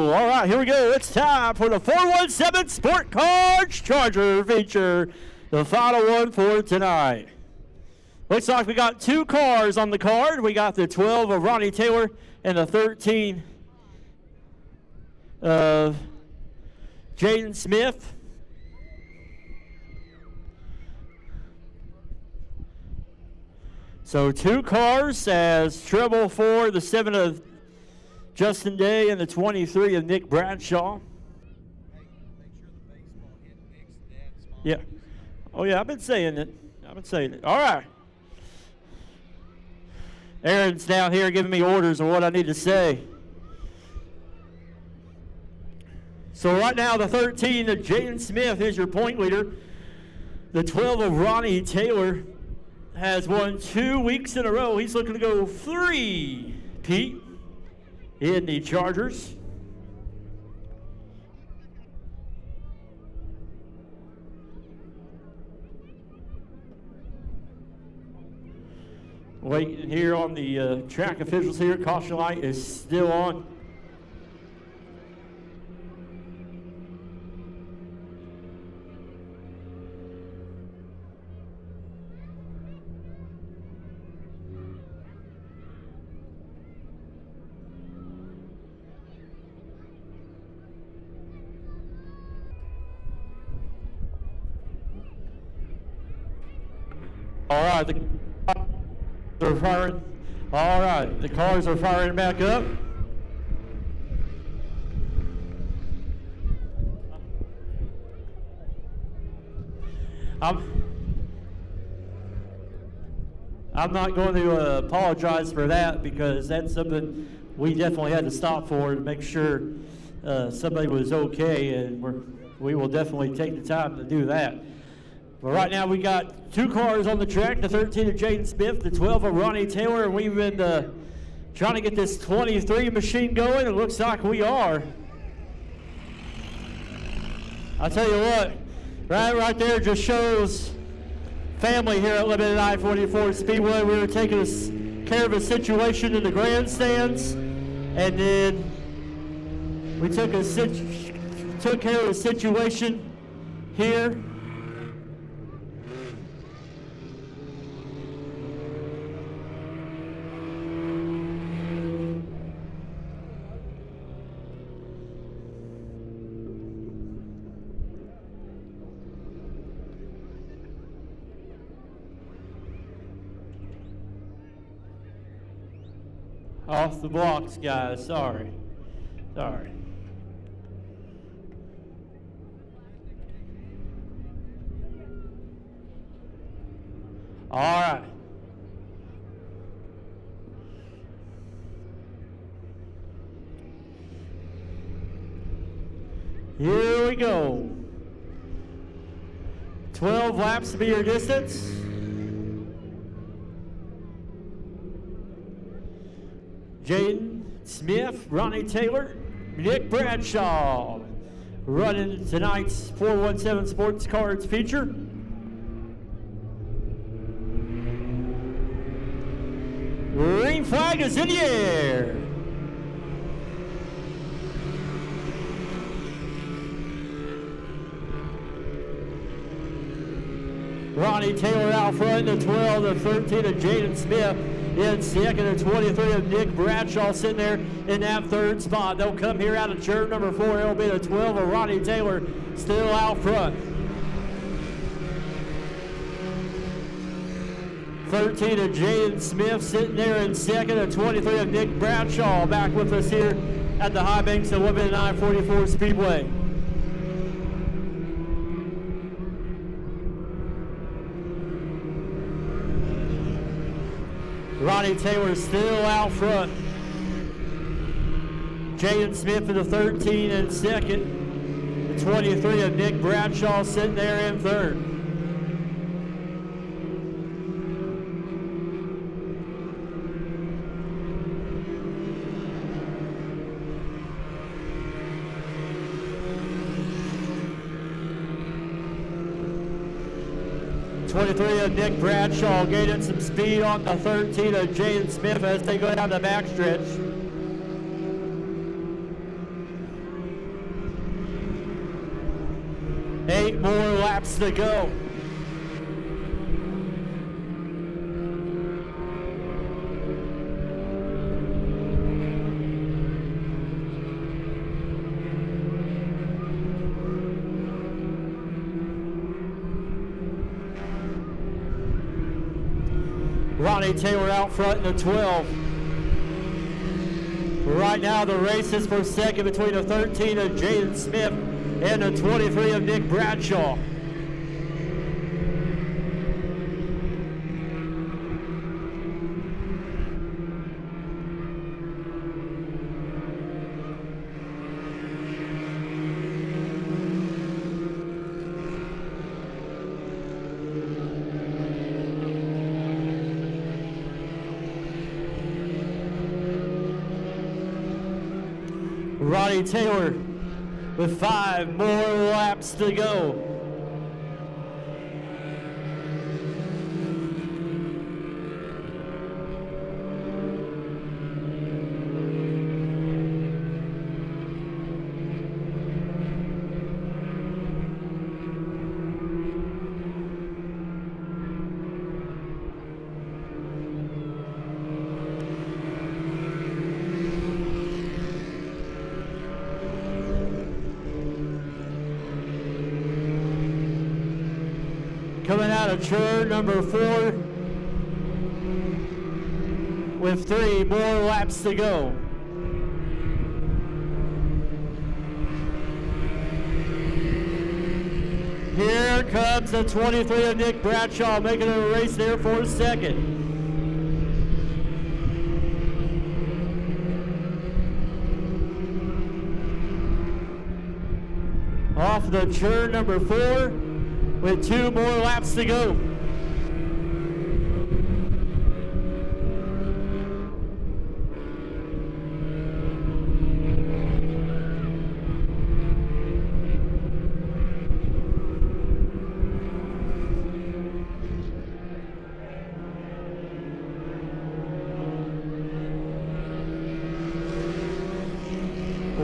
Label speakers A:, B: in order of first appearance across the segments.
A: All right, here we go. It's time for the 417 Sport Cars Charger feature, the final one for tonight. Looks like we got two cars on the card. We got the 12 of Ronnie Taylor and the 13 of Jaden Smith. So two cars as treble for the 7 of Justin Day and the 23 of Nick Bradshaw. Yeah. Oh, yeah, I've been saying it. All right. Aaron's down here giving me orders on what I need to say. So right now, the 13 of Jaden Smith is your point leader. The 12 of Ronnie Taylor has won 2 weeks in a row. He's looking to go 3, Pete, in the Chargers. Waiting here on the track officials here. Caution light is still on. All right, the cars are firing. All right, the cars are firing back up. I'm not going to apologize for that because that's something we definitely had to stop for to make sure somebody was okay, and we will definitely take the time to do that. But right now we got two cars on the track, the 13 of Jaden Smith, the 12 of Ronnie Taylor, and we've been trying to get this 23 machine going. It looks like we are. I'll tell you what, right there just shows family here at Lebanon I-44 Speedway. We were taking care of a situation in the grandstands, and then we took care of a situation here. Off the blocks, guys. Sorry. All right. Here we go. 12 laps to be your distance. Jaden Smith, Ronnie Taylor, Nick Bradshaw running tonight's 417 Sports Cards feature. Green flag is in the air. Ronnie Taylor out front, the 12, the 13 of Jaden Smith in second, and 23 of Nick Bradshaw sitting there in that third spot. They'll come here out of turn number 4. It'll be the 12 of Ronnie Taylor still out front. 13 of Jaden Smith sitting there in second, and 23 of Nick Bradshaw back with us here at the high banks of Lebanon I-44 Speedway. Ronnie Taylor still out front. Jaden Smith for the 13 in second. The 23 of Nick Bradshaw sitting there in third. Of Nick Bradshaw gaining some speed on the 13 of Jaden Smith as they go down the backstretch. 8 more laps to go. Ronnie Taylor out front in the 12. Right now the race is for second between the 13 of Jaden Smith and the 23 of Nick Bradshaw. Ronnie Taylor with 5 more laps to go. Coming out of turn number 4 with 3 more laps to go. Here comes the 23 of Nick Bradshaw making a race there for a second. Off the turn number 4 with 2 more laps to go.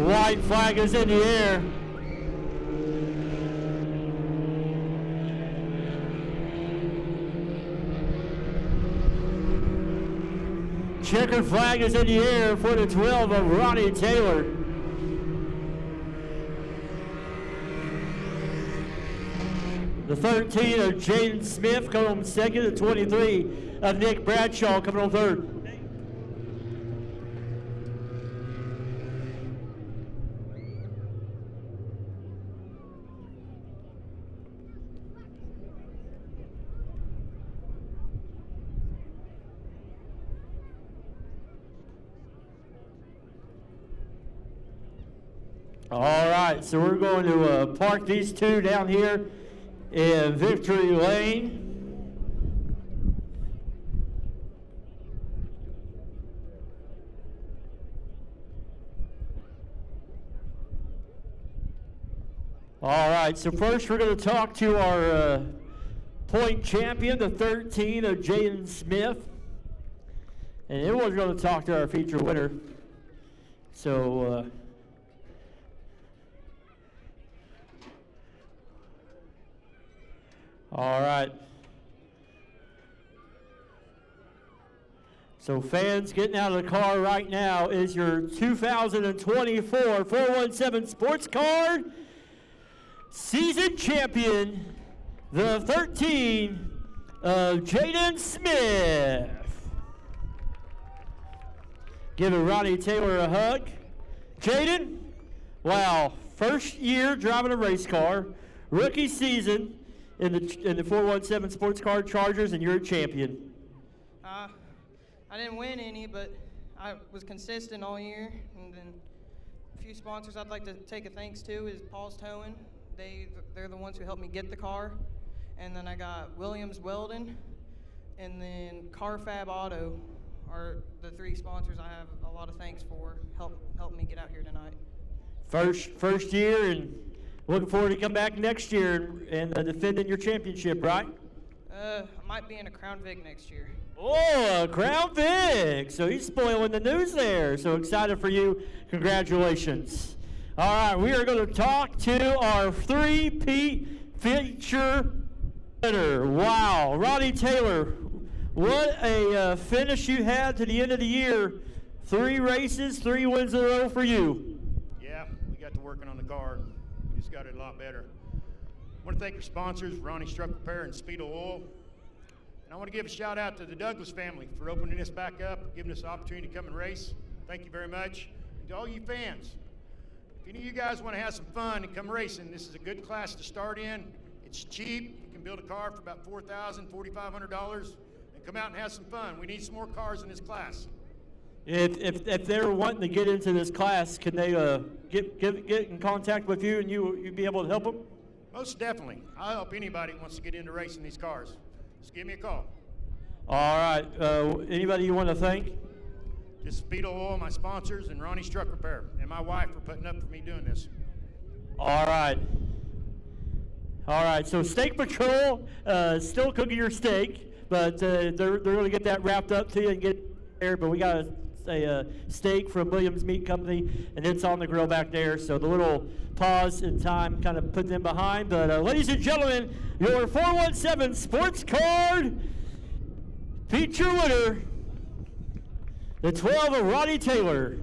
A: White flag is in the air. Checkered flag is in the air for the 12 of Ronnie Taylor. The 13 of Jaden Smith coming on second, the 23 of Nick Bradshaw coming on third. All right, so we're going to park these two down here in Victory Lane. All right, so first we're going to talk to our point champion, the 13 of Jaden Smith. And then we're going to talk to our feature winner. So, all right. So fans, getting out of the car right now is your 2024 417 Sports Card season champion, the 13 of Jaden Smith. Giving Ronnie Taylor a hug. Jaden, wow, first year driving a race car, rookie season in the 417 Sports Car Chargers, and you're a champion.
B: I didn't win any, but I was consistent all year. And then a few sponsors I'd like to take a thanks to is Paul's Towing. They're the ones who helped me get the car. And then I got Williams Weldon, and then Carfab Auto are the 3 sponsors I have a lot of thanks for. Help me get out here tonight.
A: First year, and looking forward to come back next year and defending your championship, right?
B: I might be in a Crown Vic next year.
A: Oh, a Crown Vic. So he's spoiling the news there. So excited for you. Congratulations. All right, we are going to talk to our three-peat feature winner. Wow, Ronnie Taylor, what a finish you had to the end of the year. 3 races, 3 wins in a row for you.
C: Yeah, we got to working on the car. We just got it a lot better. I want to thank our sponsors, Ronnie's Truck Repair and Speedway Oil. And I want to give a shout out to the Douglas family for opening this back up, giving us the opportunity to come and race. Thank you very much. And to all you fans, if any of you guys want to have some fun and come racing, this is a good class to start in. It's cheap. You can build a car for about $4,000, $4,500 and come out and have some fun. We need some more cars in this class.
A: If they're wanting to get into this class, can they get in contact with you and you'd be able to help them?
C: Most definitely. I'll help anybody who wants to get into racing these cars. Just give me a call.
A: All right. Anybody you want to thank?
C: Just Speedway Oil, my sponsors, and Ronnie's Truck Repair, and my wife for putting up for me doing this.
A: All right. All right. So Steak Patrol, still cooking your steak, but they're going to get that wrapped up to you and get there. But we got a steak from Williams Meat Company, and it's on the grill back there. So the little pause in time kind of put them behind. But ladies and gentlemen, your 417 Sports Card feature winner, the 12 of Ronnie Taylor.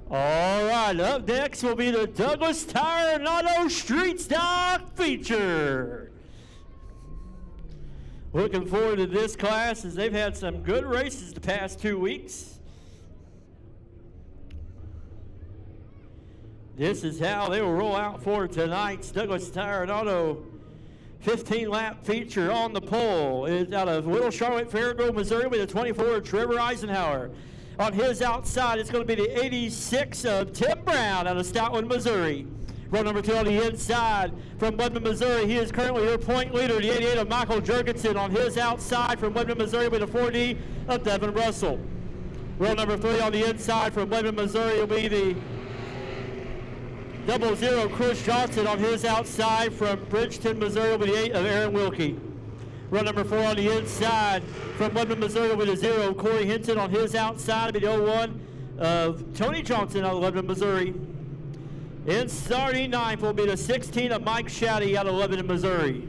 A: All right, up next will be the Douglas Tire and Auto Street Stock feature. Looking forward to this class as they've had some good races the past 2 weeks. This is how they will roll out for tonight's Douglas Tire and Auto 15-lap feature. On the pole is out of Little Charlotte, Fairgrove, Missouri with a 24, Trevor Eisenhower. On his outside, it's going to be the 86 of Tim Brown out of Stoutland, Missouri. Row number 2 on the inside from Lebanon, Missouri. He is currently your point leader, the 88 of Michael Jurgensen. On his outside from Lebanon, Missouri with a 4D of Devin Russell. Row number 3 on the inside from Lebanon, Missouri will be the 00 Chris Johnson. On his outside from Bridgeton, Missouri will be the 8 of Aaron Wilkie. Row number 4 on the inside from Lebanon, Missouri with a 0, Corey Hinton. On his outside will be the 01 of Tony Johnson out of Lebanon, Missouri. In starting 9th will be the 16 of Mike Shaddy out of Lebanon, Missouri.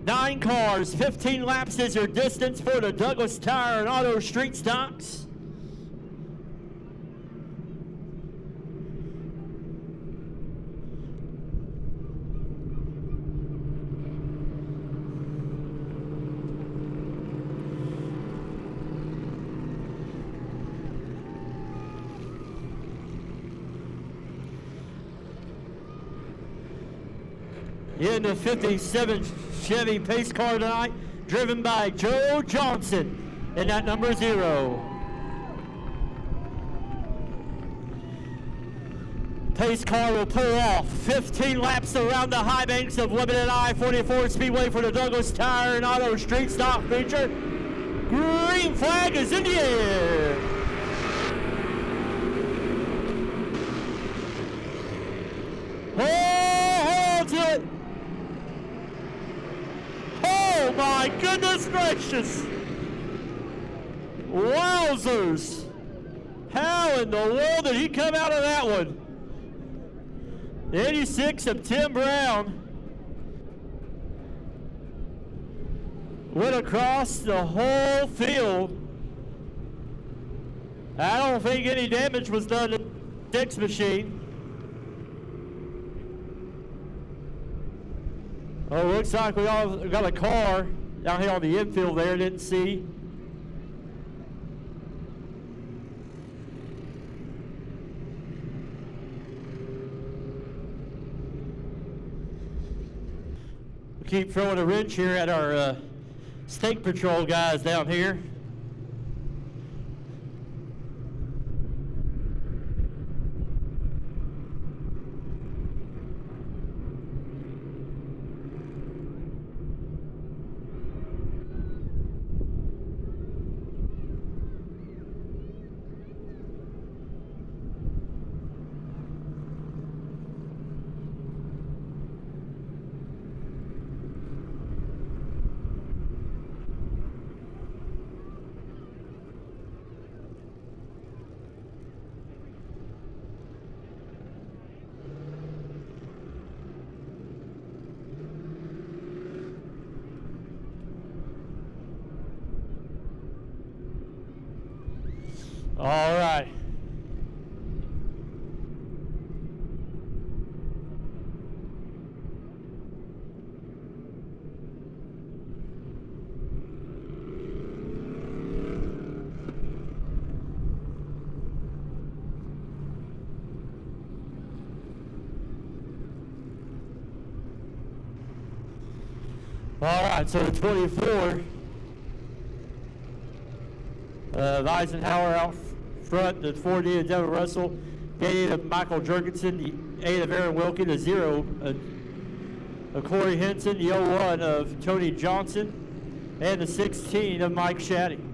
A: 9 cars, 15 laps is your distance for the Douglas Tire and Auto Street Stocks. In the 57 Chevy pace car tonight, driven by Joe Johnson, and that number 0. Pace car will pull off 15 laps around the high banks of Lebanon I-44 Speedway for the Douglas Tire and Auto Street Stock feature. Green flag is in the air. Hold it. Oh my goodness gracious! Wowzers! How in the world did he come out of that one? 86 of Tim Brown went across the whole field. I don't think any damage was done to the 6 machine. Oh, looks like we all got a car down here on the infield there, didn't see. We keep throwing a wrench here at our stake patrol guys down here. All right. All right, so the 24 of Eisenhower out front, the 4D of Devin Russell, the 8 of Michael Jurgensen, the 8 of Aaron Wilkie, the 0 of Corey Henson, the 01 of Tony Johnson, and the 16 of Mike Shaddy.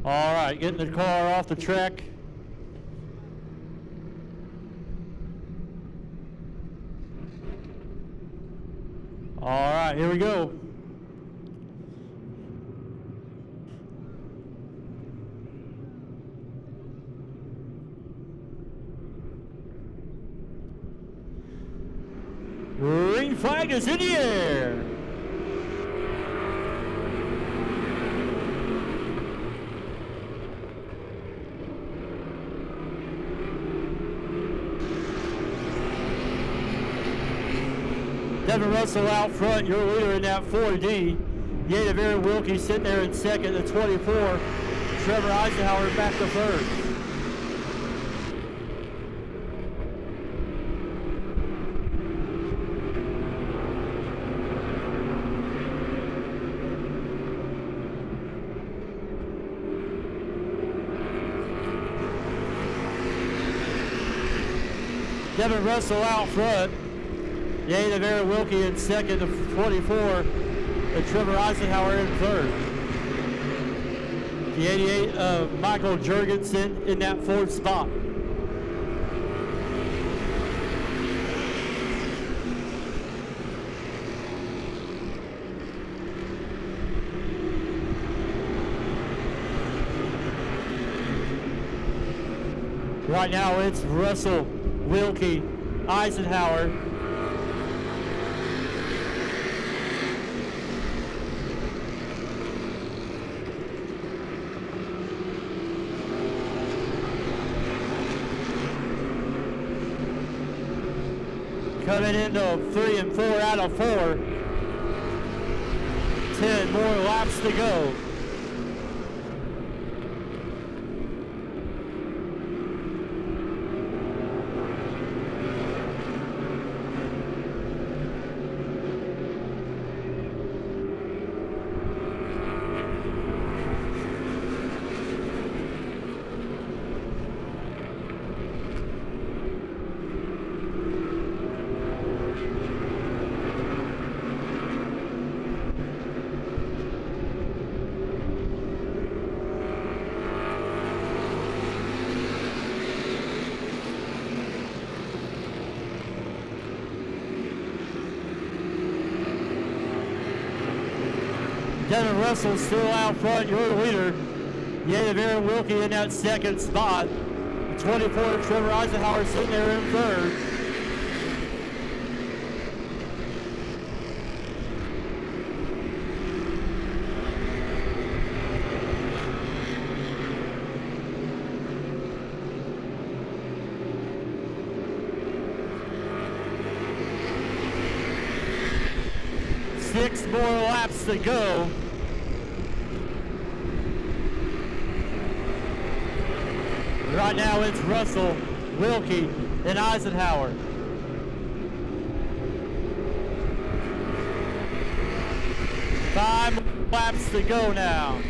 A: All right, getting the car off the track. All right, here we go. Green flag is in the air. Devin Russell out front, your leader in that 4D. The 8 of Aaron Wilkie sitting there in second. The 24, Trevor Eisenhower back to third. Devin Russell out front. The 8 of Aaron Wilkie in second, the 24 of Trevor Eisenhower in third. The 88 of Michael Jurgensen in that fourth spot. Right now it's Russell, Wilkie, Eisenhower. Coming into 3 and 4 out of 4. 10 more laps to go. Devin Russell still out front, your leader. Yet of Aaron Wilkie in that second spot. 24, Trevor Eisenhower sitting there in third. Six more laps to go. Right now it's Russell, Wilkie, and Eisenhower. Five laps to go now.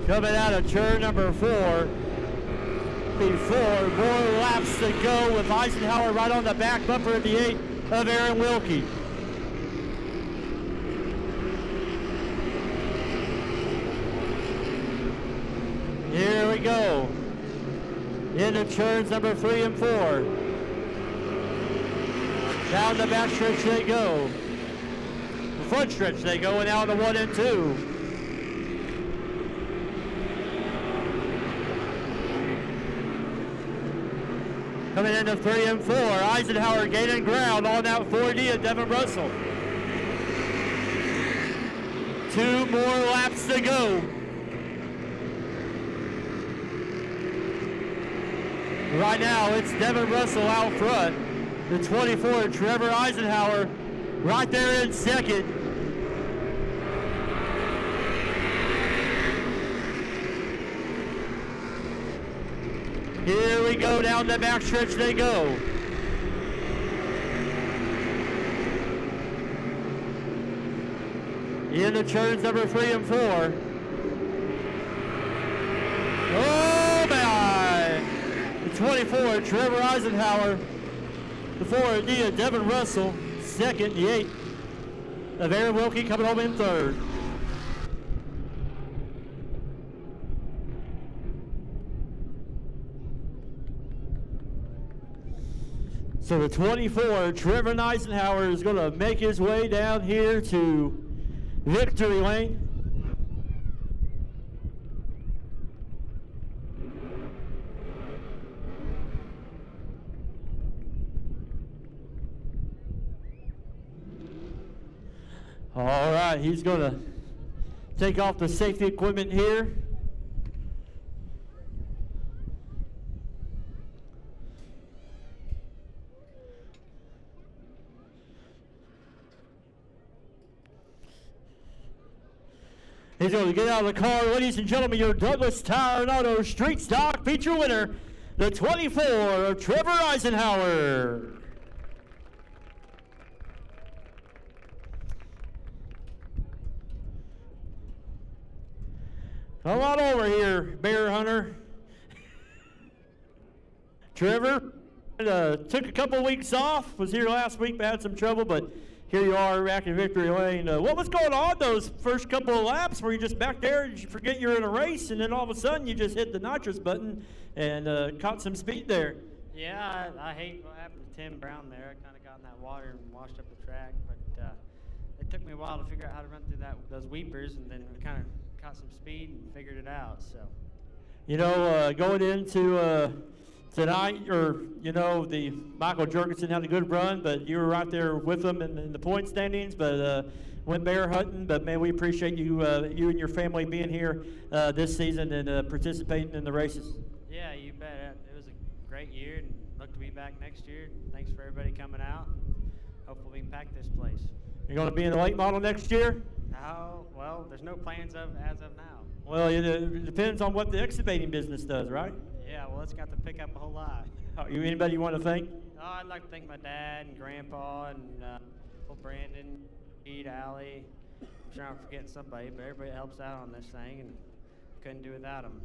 A: Coming out of turn number 4. Before, more laps to go with Eisenhower right on the back bumper of the 8 of Aaron Wilkie. Here we go. Into turns number 3 and 4. Down the back stretch they go. The front stretch they go, and out the 1 and 2. Coming into 3 and 4, Eisenhower gaining ground on that 4D of Devin Russell. 2 more laps to go. Right now, it's Devin Russell out front. The 24, Trevor Eisenhower, right there in second. Here we go, down the backstretch they go. Into turns number 3 and 4. Oh my! The 24, Trevor Eisenhower. The 4D of Devin Russell. Second, the 8 of Aaron Wilkie coming home in third. So the 24, Trevor Eisenhower, is going to make his way down here to victory lane. All right, he's going to take off the safety equipment here. He's going to get out of the car. Ladies and gentlemen, your Douglas Tire and Auto Street Stock feature winner, the 24 of Trevor Eisenhower. Come on over here, Bear Hunter. Trevor took a couple weeks off, was here last week, but had some trouble, but here you are back in victory lane. What was going on those first couple of laps? Were you just back there and you forget you're in a race, and then all of a sudden you just hit the nitrous button and caught some speed there?
D: Yeah, I hate what happened to Tim Brown there. I kind of got in that water and washed up the track, but it took me a while to figure out how to run through those weepers, and then we kind of caught some speed and figured it out. So,
A: you know, going into tonight, or the Michael Jurgensen had a good run, but you were right there with them in the point standings. But went bear hunting, but man, we appreciate you you and your family being here this season and participating in the races.
D: Yeah, you bet. It was a great year, and look to be back next year. Thanks for everybody coming out. Hopefully we can pack this place.
A: You're going to be in the late model next year?
D: Oh, well, there's no plans as of now.
A: Well, it depends on what the excavating business does, right?
D: Yeah, well, it's got to pick up a whole lot.
A: Anybody you want to thank?
D: Oh, I'd like to thank my dad and grandpa and Uncle Brandon, Pete, Allie. I'm sure I'm forgetting somebody, but everybody helps out on this thing, and couldn't do without them.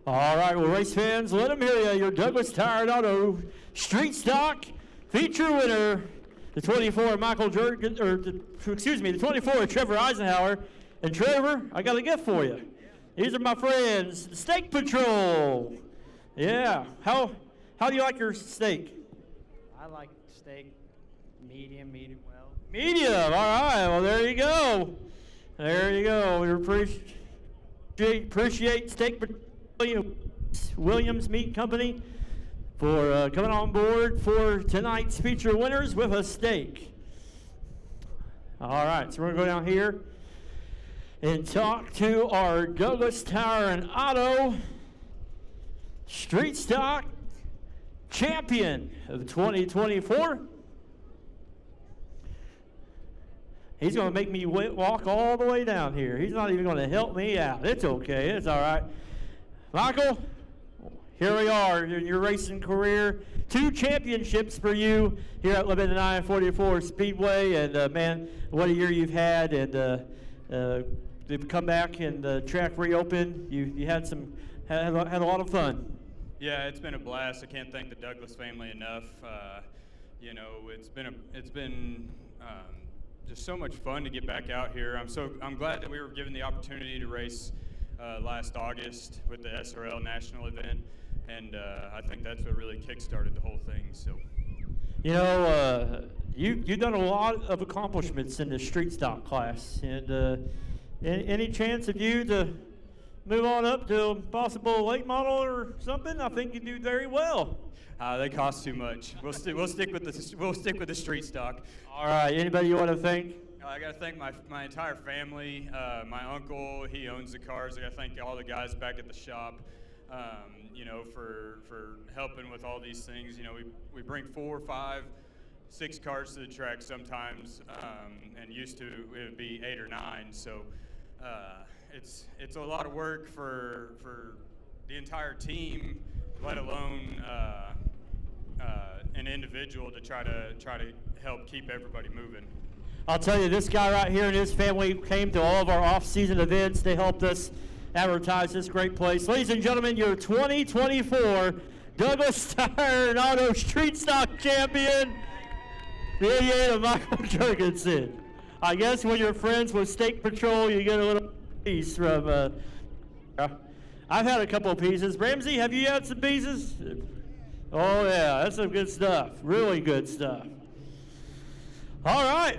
A: All right, well, race fans, let them hear you. Your Douglas Tire and Auto Street Stock feature winner, the 24 Michael Jurgen, or the 24 Trevor Eisenhower. And Trevor, I got a gift for you. These are my friends, the Steak Patrol. Yeah, how do you like your steak?
D: I like steak medium well.
A: Medium, all right, well, there you go. There you go. We appreciate Steak Patrol, Williams Meat Company, for coming on board for tonight's feature winners with a steak. All right, so we're going to go down here and talk to our Douglas Tire and Auto Street Stock champion of 2024. He's going to make me walk all the way down here. He's not even going to help me out. It's okay. It's all right. Michael, here we are in your racing career. 2 championships for you here at Lebanon I-44 Speedway. And, man, what a year you've had. And they've come back and the track reopened. You had a lot of fun.
E: Yeah, it's been a blast. I can't thank the Douglas family enough. You know, it's been just so much fun to get back out here. I'm glad that we were given the opportunity to race last August with the SRL national event, and I think that's what really kick-started the whole thing. So,
A: you know, you've done a lot of accomplishments in the street stock class, and any chance of you to move on up to a possible late model or something? I think you do very well.
E: They cost too much. We'll stick with the street stock.
A: All right. Anybody you want to thank?
E: I got to thank my entire family. My uncle, he owns the cars. I got to thank all the guys back at the shop. You know, for helping with all these things. You know, we bring 4, 5, 6 cars to the track sometimes, and used to it would be 8 or 9. So it's a lot of work for the entire team, let alone an individual to try to help keep everybody moving.
A: I'll tell you, this guy right here and his family came to all of our off-season events. They helped us advertise this great place. Ladies and gentlemen, your 2024 Douglas Tire and Auto Street Stock champion, the 88 of Michael Jurgensen. I guess when you're friends with Steak Patrol, you get a little piece from. I've had a couple of pieces. Ramsey, have you had some pieces? Oh yeah, that's some good stuff. Really good stuff. All right.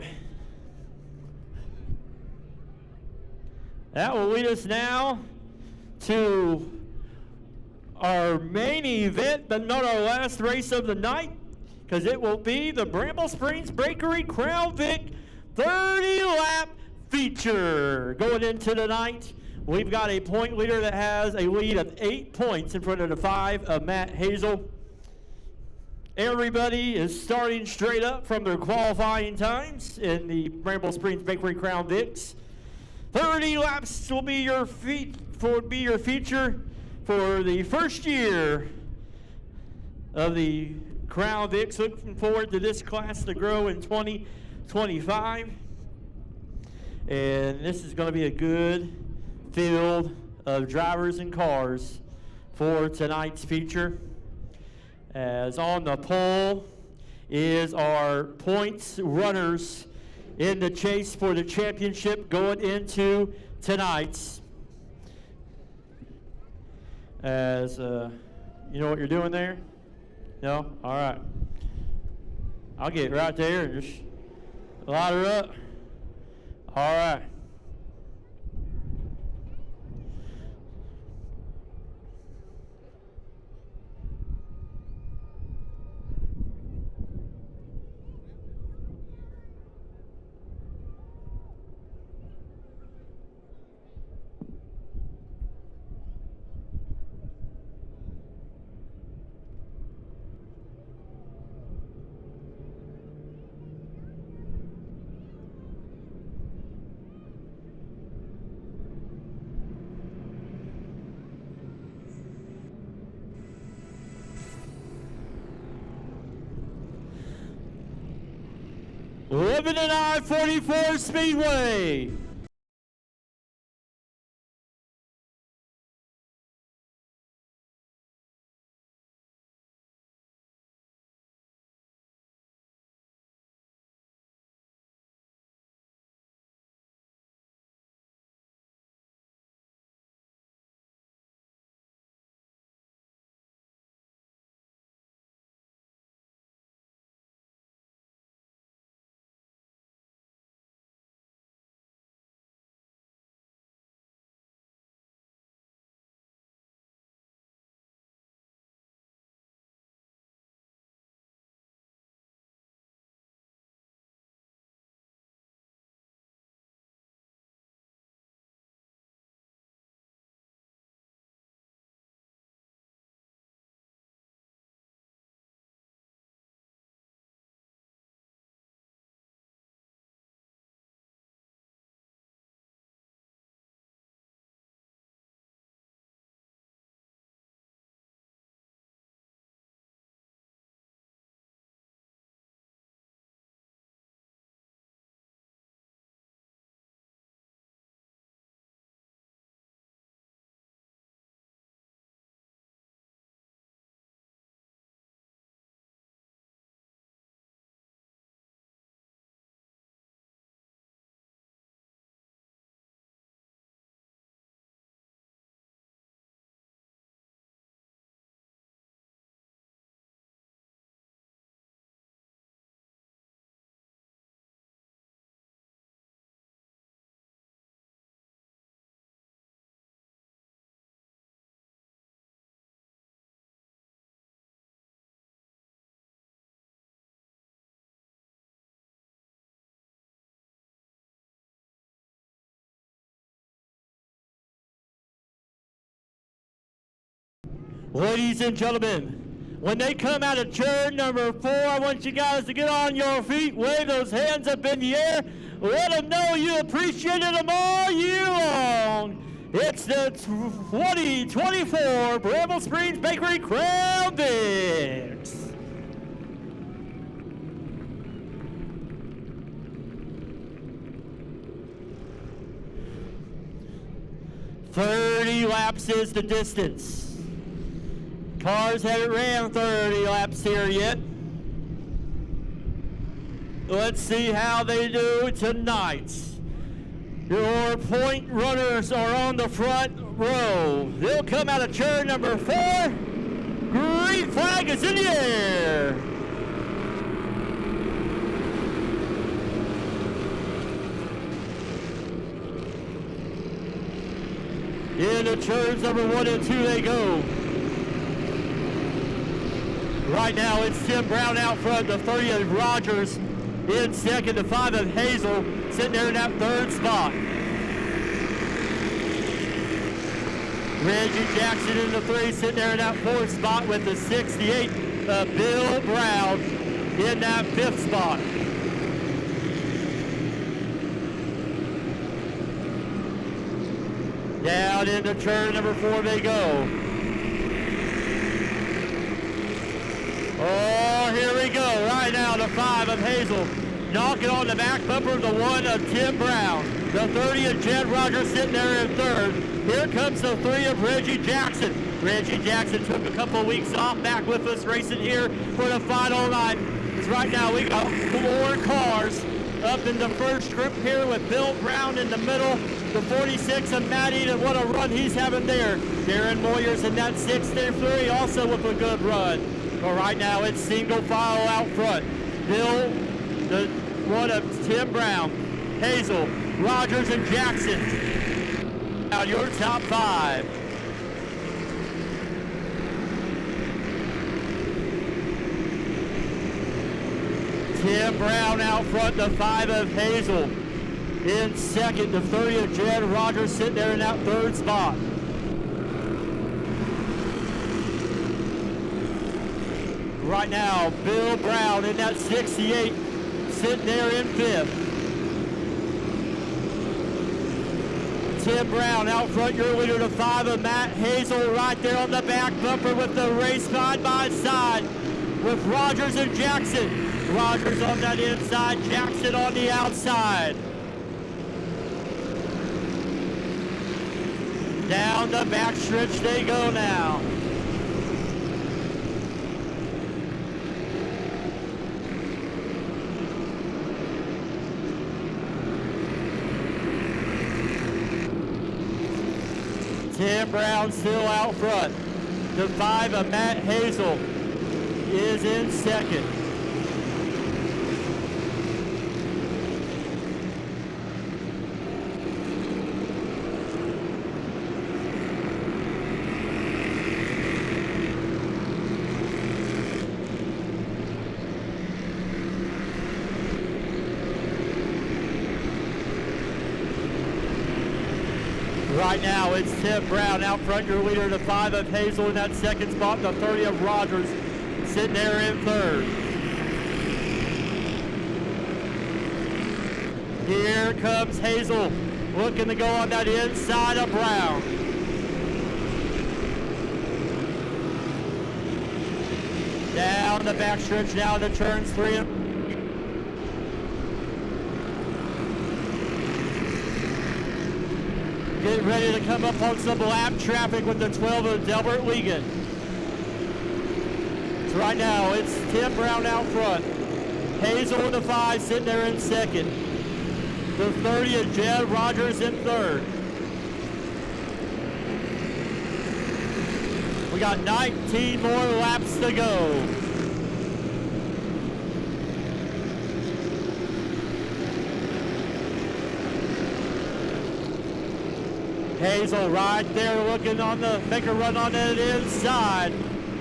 A: That will lead us now to our main event, but not our last race of the night, because it will be the Bramble Springs Bakery Crown Vic 30-lap feature. Going into tonight, we've got a point leader that has a lead of 8 points in front of the 5 of Matt Hazel. Everybody is starting straight up from their qualifying times in the Bramble Springs Bakery Crown Vics. 30 laps will be your feature for the first year of the Crown Vics. Looking forward to this class to grow in 2025. And this is going to be a good field of drivers and cars for tonight's feature. As on the pole is our points runners in the chase for the championship going into tonight's. As you know what you're doing there? No? All right. I'll get right there and just light her up. All right. Lebanon I-44 Speedway. Ladies and gentlemen, when they come out of turn number 4, I want you guys to get on your feet, wave those hands up in the air, let them know you appreciated them all year long. It's the 2024 Bramble Springs Bakery Crown Vics. "30 laps is the distance. Cars haven't ran 30 laps here yet. Let's see how they do tonight. Your point runners are on the front row. They'll come out of turn number 4. Green flag is in the air. Into turns number 1 and 2 they go. Right now it's Tim Brown out front, the 30 of Rogers in second, the 5 of Hazel sitting there in that 3rd spot. Reggie Jackson in the 3 sitting there in that 4th spot with the 68 Bill Brown in that 5th spot. Down into turn number 4 they go. Oh, here we go. Right now, the 5 of Hazel knocking on the back bumper of the 1 of Tim Brown. The 30 of Jed Rogers sitting there in 3rd. Here comes the 3 of Reggie Jackson. Reggie Jackson took a couple of weeks off, back with us racing here for the final night. Because right now we got 4 cars up in the first group here with Bill Brown in the middle. The 46 of Matty, and what a run he's having there. Darren Moyers in that 63 also with a good run. But right now it's single file out front. Bill, the 1 of Tim Brown, Hazel, Rogers, and Jackson. Now your top 5. Tim Brown out front, the 5 of Hazel. In second, the 30 of Jed Rogers sitting there in that 3rd spot. Right now, Bill Brown in that 68, sitting there in 5th. Tim Brown out front, your leader, the 5 of Matt Hazel, right there on the back bumper with the race side by side. with Rogers and Jackson. Rogers on that inside, Jackson on the outside. Down the backstretch they go now. Tim Brown still out front. The 5 of Matt Hazel is in second. Right now, it's Tim Brown out front, your leader, the 5 of Hazel in that second spot, the 30 of Rogers sitting there in third. Here comes Hazel, looking to go on that inside of Brown. Down the backstretch now to turns 3 and getting ready to come up on some lap traffic with the 12 of Delbert Wiegand. So right now, it's Tim Brown out front. Hazel in the 5 sitting there in second. The 30 of Jed Rogers in third. We got 19 more laps to go. Hazel right there looking on the, make a run on that inside.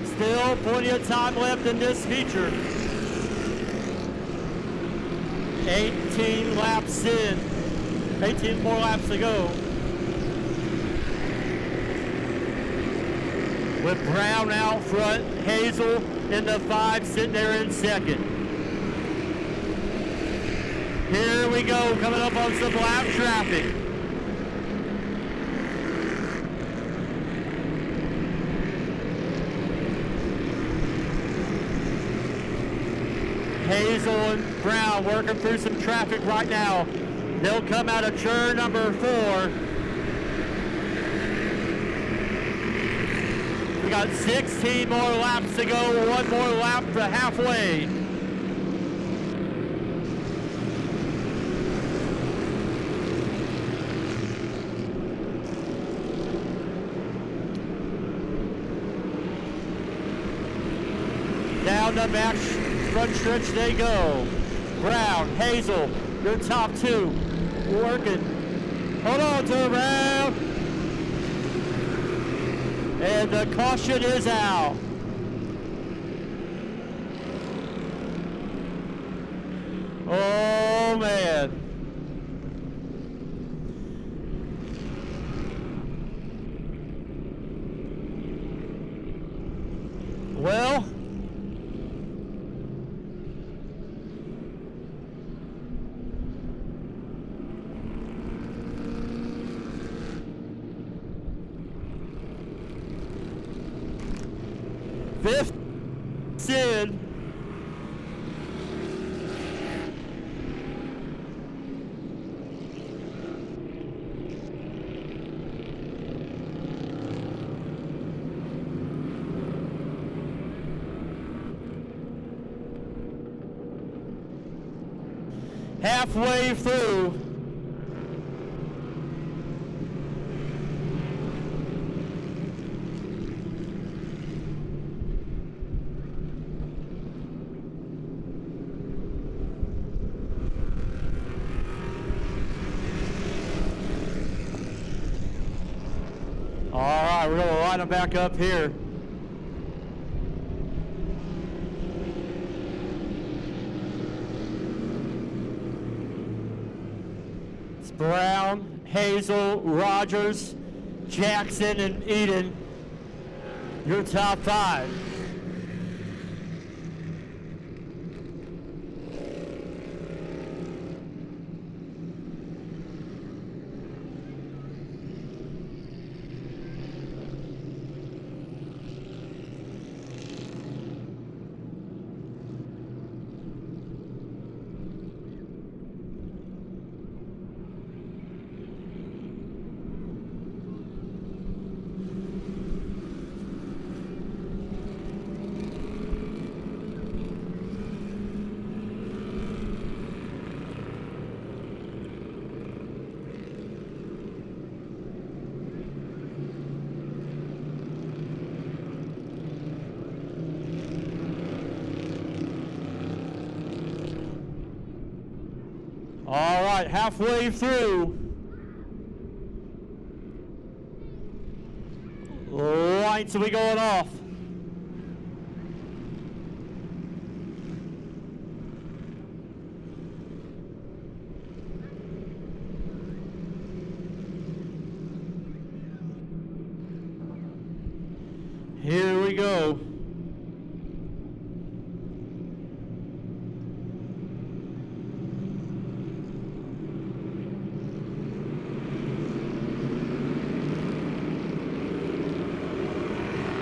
A: Still plenty of time left in this feature. 18 laps in, 18 more laps to go. With Brown out front, Hazel in the 5 sitting there in second. Here we go, coming up on some lap traffic. Hazel and Brown working through some traffic right now. They'll come out of turn number 4. We got 16 more laps to go, 1 more lap to halfway. Down the back front stretch they go. Brown, Hazel, your top 2 working. Hold on to her, Brown. And the caution is out. Oh man. Well, fifth in. Halfway through. All right, we're gonna line them back up here. It's Brown, Hazel, Rogers, Jackson, and Eden. Your top 5. right, halfway through. Lights will be going off. Here we go.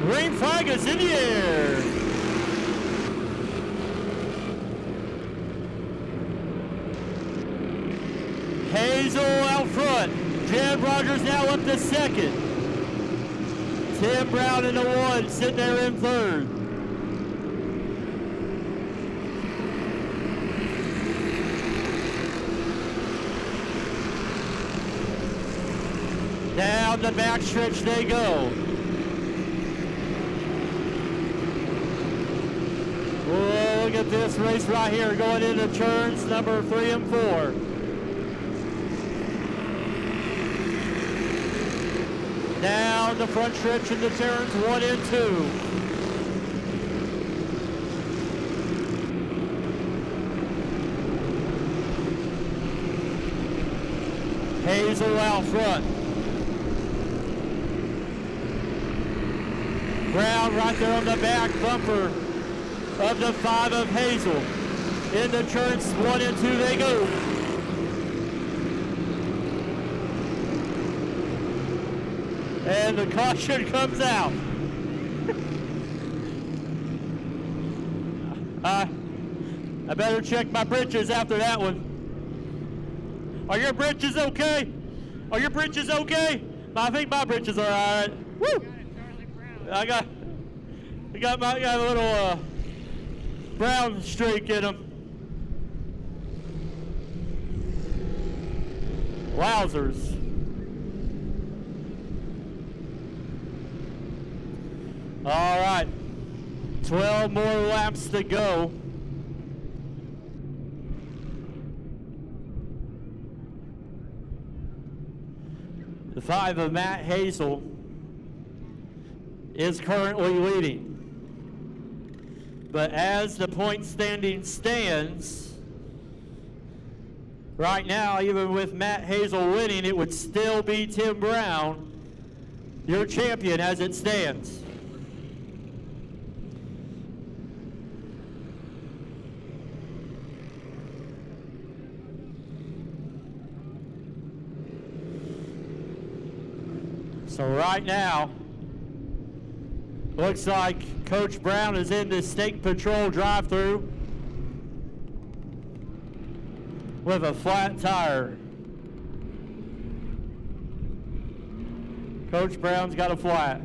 A: Green flag is in the air. Hazel out front. Jed Rogers now up to second. Tim Brown in the one, sitting there in third. Down the backstretch they go. Oh, look at this race right here going into turns number 3 and 4. Down the front stretch into turns 1 and 2. Hazel out front. Brown right there on the back bumper of the 5 of Hazel. Into turns 1 and 2 they go. And the caution comes out. I better check my britches after that one. Are your britches okay? Are your britches okay? I think my britches are all right. Woo! I got a little brown streak in them. Wowzers. All right, 12 more laps to go. The 5 of Matt Hazel is currently leading. But as the point standing stands, right now, even with Matt Hazel winning, it would still be Tim Brown, your champion as it stands. So right now, looks like Coach Brown is in the State Patrol drive-through with a flat tire. Coach Brown's got a flat.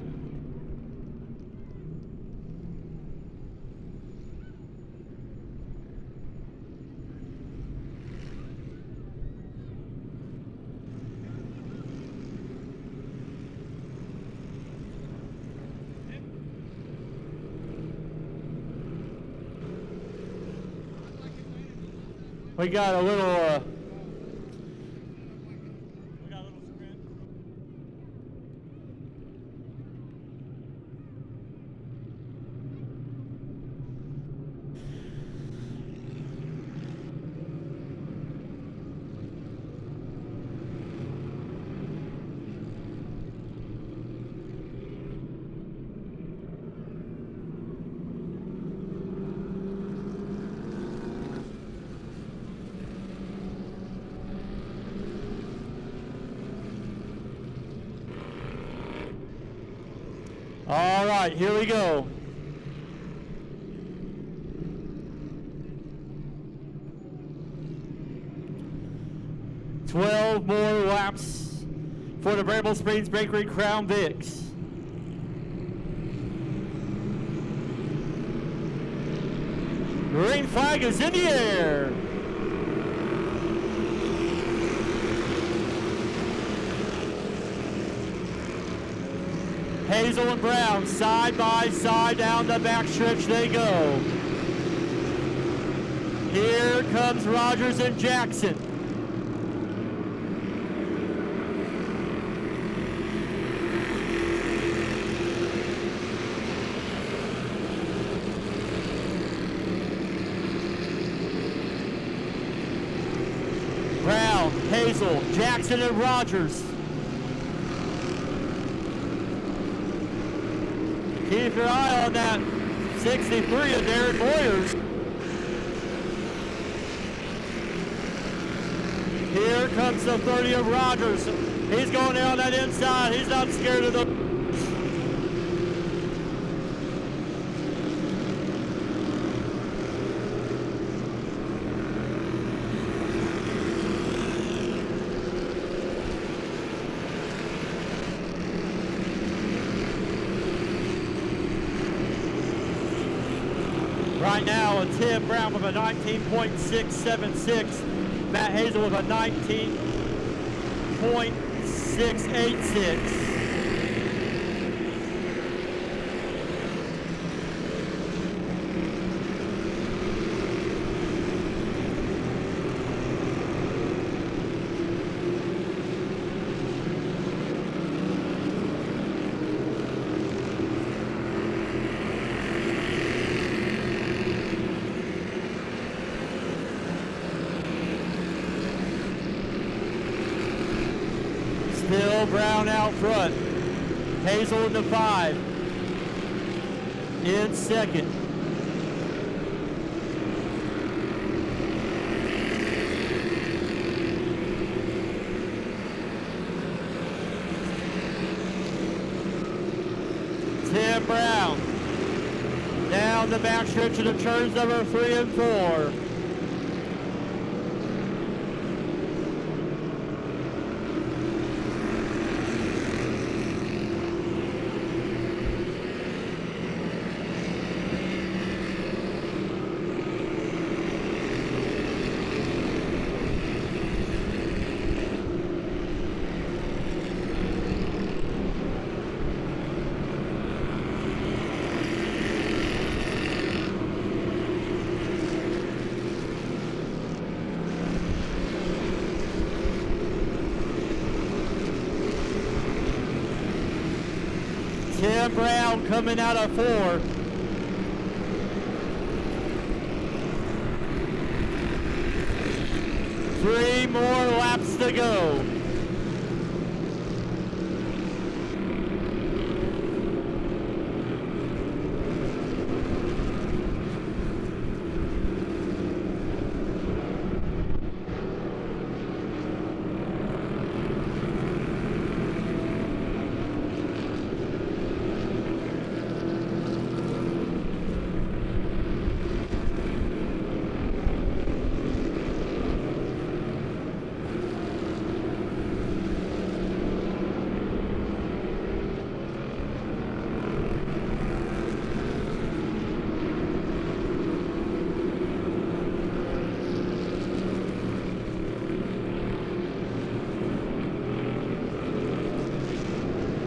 A: We got a little sprint. All right, here we go. $12 more laps for the Variable Springs Bakery Crown Vics. Green flag is in the air. Hazel and Brown side by side down the backstretch they go. Here comes Rogers and Jackson. Hazel, Jackson, and Rogers. Keep your eye on that 63 of Darren Moyers. Here comes the 30 of Rogers. He's going down that inside. He's not scared of the... Right now, a Tim Brown with a 19.676. Matt Hazel with a 19.686. Still Brown out front. Hazel in the 5. In second. Tim Brown. Down the backstretch of the turns number 3 and 4. Tim Brown coming out of 4. Three more laps to go.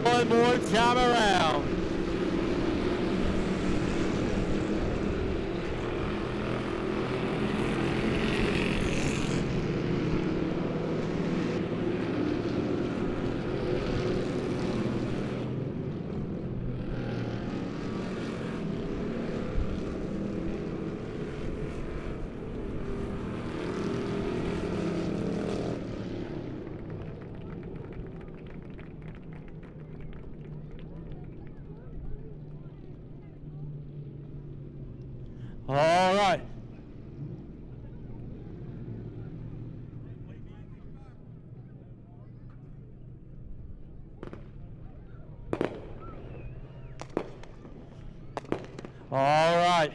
A: One more time around. All right. All right.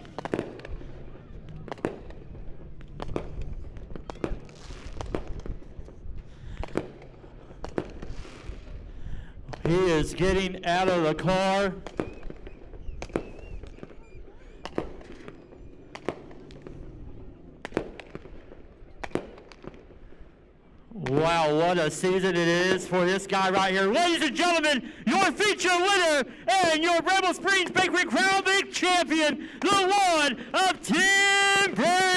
A: He is getting out of the car. Wow, what a season it is for this guy right here. Ladies and gentlemen, your feature winner and your Rebel Springs Bakery Crown Vic champion, the one of Tim Brown.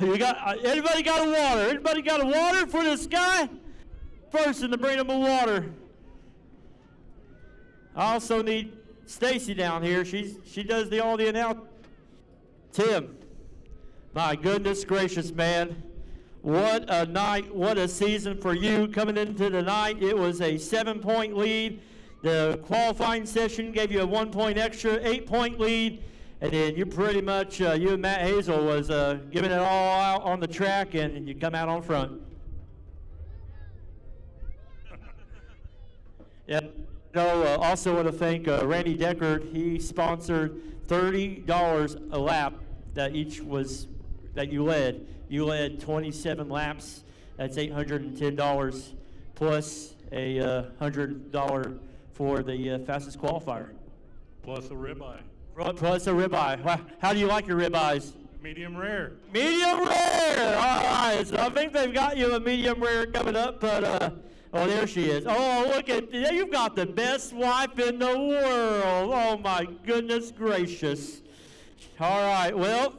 A: You got anybody got a water? Anybody got a water for this guy? Person to bring him a water. I also need Stacy down here. She does all the announcing. Tim, My goodness gracious, man. What a night, what a season for you coming into the night. It was a 7-point lead. The qualifying session gave you a 1 point extra, 8-point lead. And then you pretty much, you and Matt Hazel was giving it all out on the track, and you come out on front. Yep. Also want to thank Randy Deckard. He sponsored $30 a lap that you led. You led 27 laps. That's $810 plus a $100 for the fastest qualifier.
F: Plus a ribeye.
A: Plus a ribeye. How do you like your ribeyes?
F: Medium rare.
A: Medium rare. All right. So I think they've got you a medium rare coming up, but oh, there she is. Oh, look at you've got the best wife in the world. Oh my goodness gracious. All right. Well,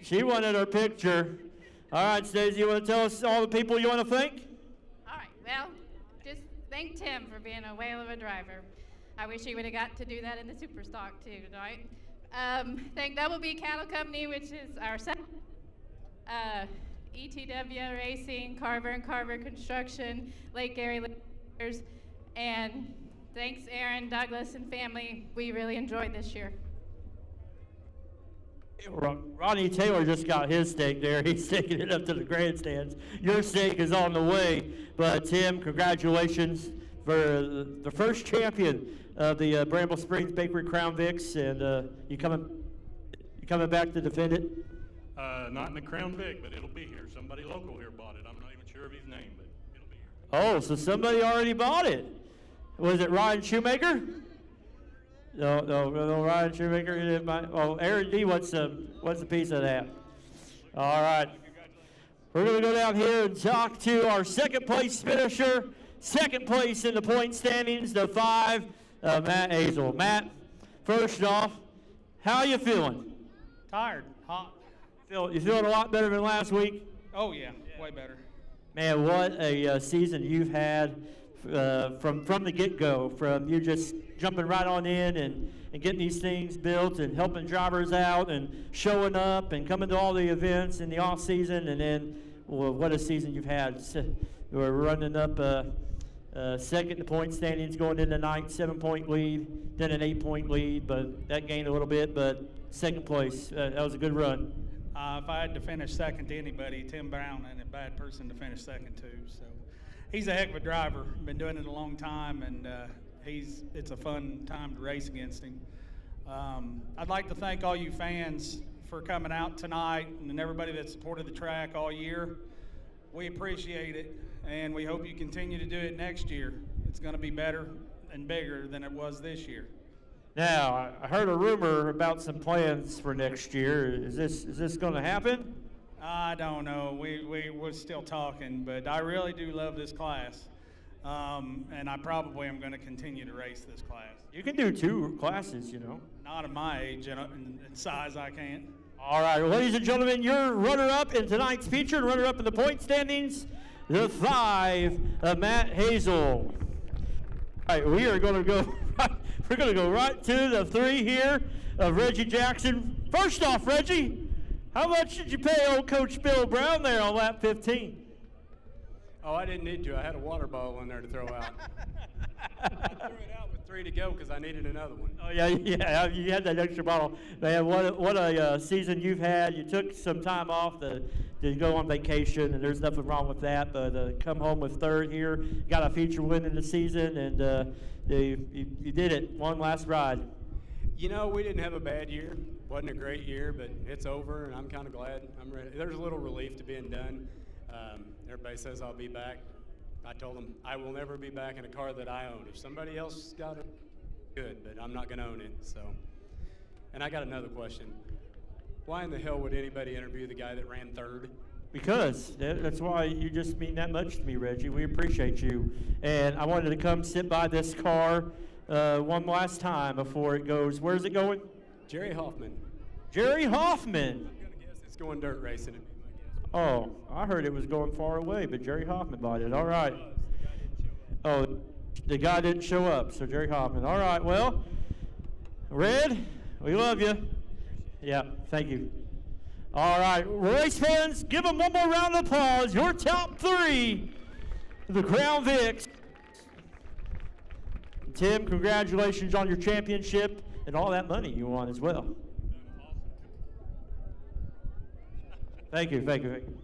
A: she wanted her picture. All right, Stacey, you want to tell us all the people you want to thank?
G: All right, well, just thank Tim for being a whale of a driver. I wish he would have got to do that in the Super Stock too tonight. Thank Double B Cattle Company, which is our second. ETW Racing, Carver & Carver Construction, Lake Erie Lakers, and thanks Aaron, Douglas, and family. We really enjoyed this year.
A: Ronnie Taylor just got his steak there. He's taking it up to the grandstands. Your steak is on the way. But Tim, congratulations for the first champion of the Bramble Springs Bakery Crown Vics, and you coming back to defend it?
F: Not in the Crown Vic, but it'll be here. Somebody local here bought it. I'm not even sure of his name, but it'll be here.
A: Oh, so somebody already bought it. Was it Ryan Shoemaker? No, Ryan Shoemaker. Oh, Aaron D, what's a piece of that? All right. We're going to go down here and talk to our second place finisher. Second place in the point standings, the 5, Matt Hazel. Matt, first off, how are you feeling?
H: Tired, hot.
A: You feeling a lot better than last week?
H: Oh yeah, way better.
A: Man, what a season you've had from the get-go, from you just jumping right on in and getting these things built and helping drivers out and showing up and coming to all the events in the off-season, and then, well, what a season you've had. We're running up second in the point standings going into night, 7-point lead, then an 8-point lead, but that gained a little bit, but second place, that was a good run.
H: If I had to finish second to anybody, Tim Brown ain't a bad person to finish second to. So he's a heck of a driver. Been doing it a long time, and it's a fun time to race against him. I'd like to thank all you fans for coming out tonight and everybody that supported the track all year. We appreciate it, and we hope you continue to do it next year. It's going to be better and bigger than it was this year.
A: Now, I heard a rumor about some plans for next year. Is this going to happen?
H: I don't know. We're still talking, but I really do love this class, and I probably am going to continue to race this class.
A: You can do 2 classes, you know.
H: Not at my age and size, I can't.
A: All right, well, ladies and gentlemen, your runner-up in tonight's feature, and runner-up in the point standings, the 5, Matt Hazel. All right, we are going to go. We're going to go right to the 3 here of Reggie Jackson. First off, Reggie, how much did you pay old Coach Bill Brown there on lap 15?
I: Oh, I didn't need to. I had a water bottle in there to throw out. I threw it out with 3 to go because I needed another one.
A: Oh, yeah, you had that extra bottle. Man, what a season you've had. You took some time off to go on vacation, and there's nothing wrong with that, but come home with 3rd here. Got a feature win in the season, and you did it. One last ride.
I: You know, we didn't have a bad year. Wasn't a great year, but it's over, and I'm kind of glad. I'm ready. There's a little relief to being done. Everybody says I'll be back. I told them I will never be back in a car that I own. If somebody else got it, good, but I'm not going to own it. So, and I got another question. Why in the hell would anybody interview the guy that ran 3rd?
A: Because that's why you just mean that much to me, Reggie. We appreciate you. And I wanted to come sit by this car one last time before it goes. Where's it going?
I: Jerry Hoffman.
A: Jerry Hoffman.
I: I'm going to guess it's going dirt racing.
A: Oh, I heard it was going far away, but Jerry Hoffman bought it. All right. Oh, the guy didn't show up, so Jerry Hoffman. All right, well, Red, we love you. Yeah, thank you. All right, race fans, give them one more round of applause. Your top 3, the Crown Vics. Tim, congratulations on your championship and all that money you won as well. Thank you, thank you, thank you.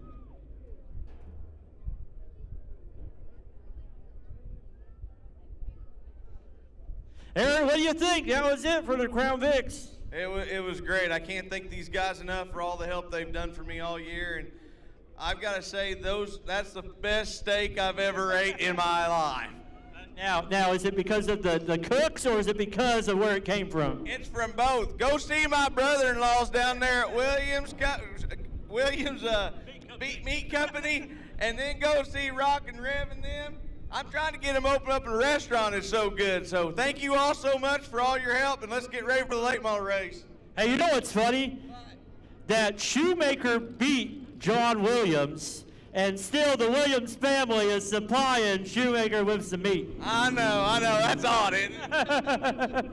A: Aaron, what do you think? That was it for the Crown Vics.
J: It was great. I can't thank these guys enough for all the help they've done for me all year. And I've got to say, that's the best steak I've ever ate in my life.
A: Now, is it because of the cooks, or is it because of where it came from?
J: It's from both. Go see my brother-in-laws down there at Williams Meat Company, and then go see Rock and Rev and them. I'm trying to get them open up a restaurant. It's so good. So thank you all so much for all your help, and let's get ready for the late model race.
A: Hey, you know what's funny? That Shoemaker beat John Williams, and still the Williams family is supplying Shoemaker with some meat.
J: I know. That's odd, isn't it?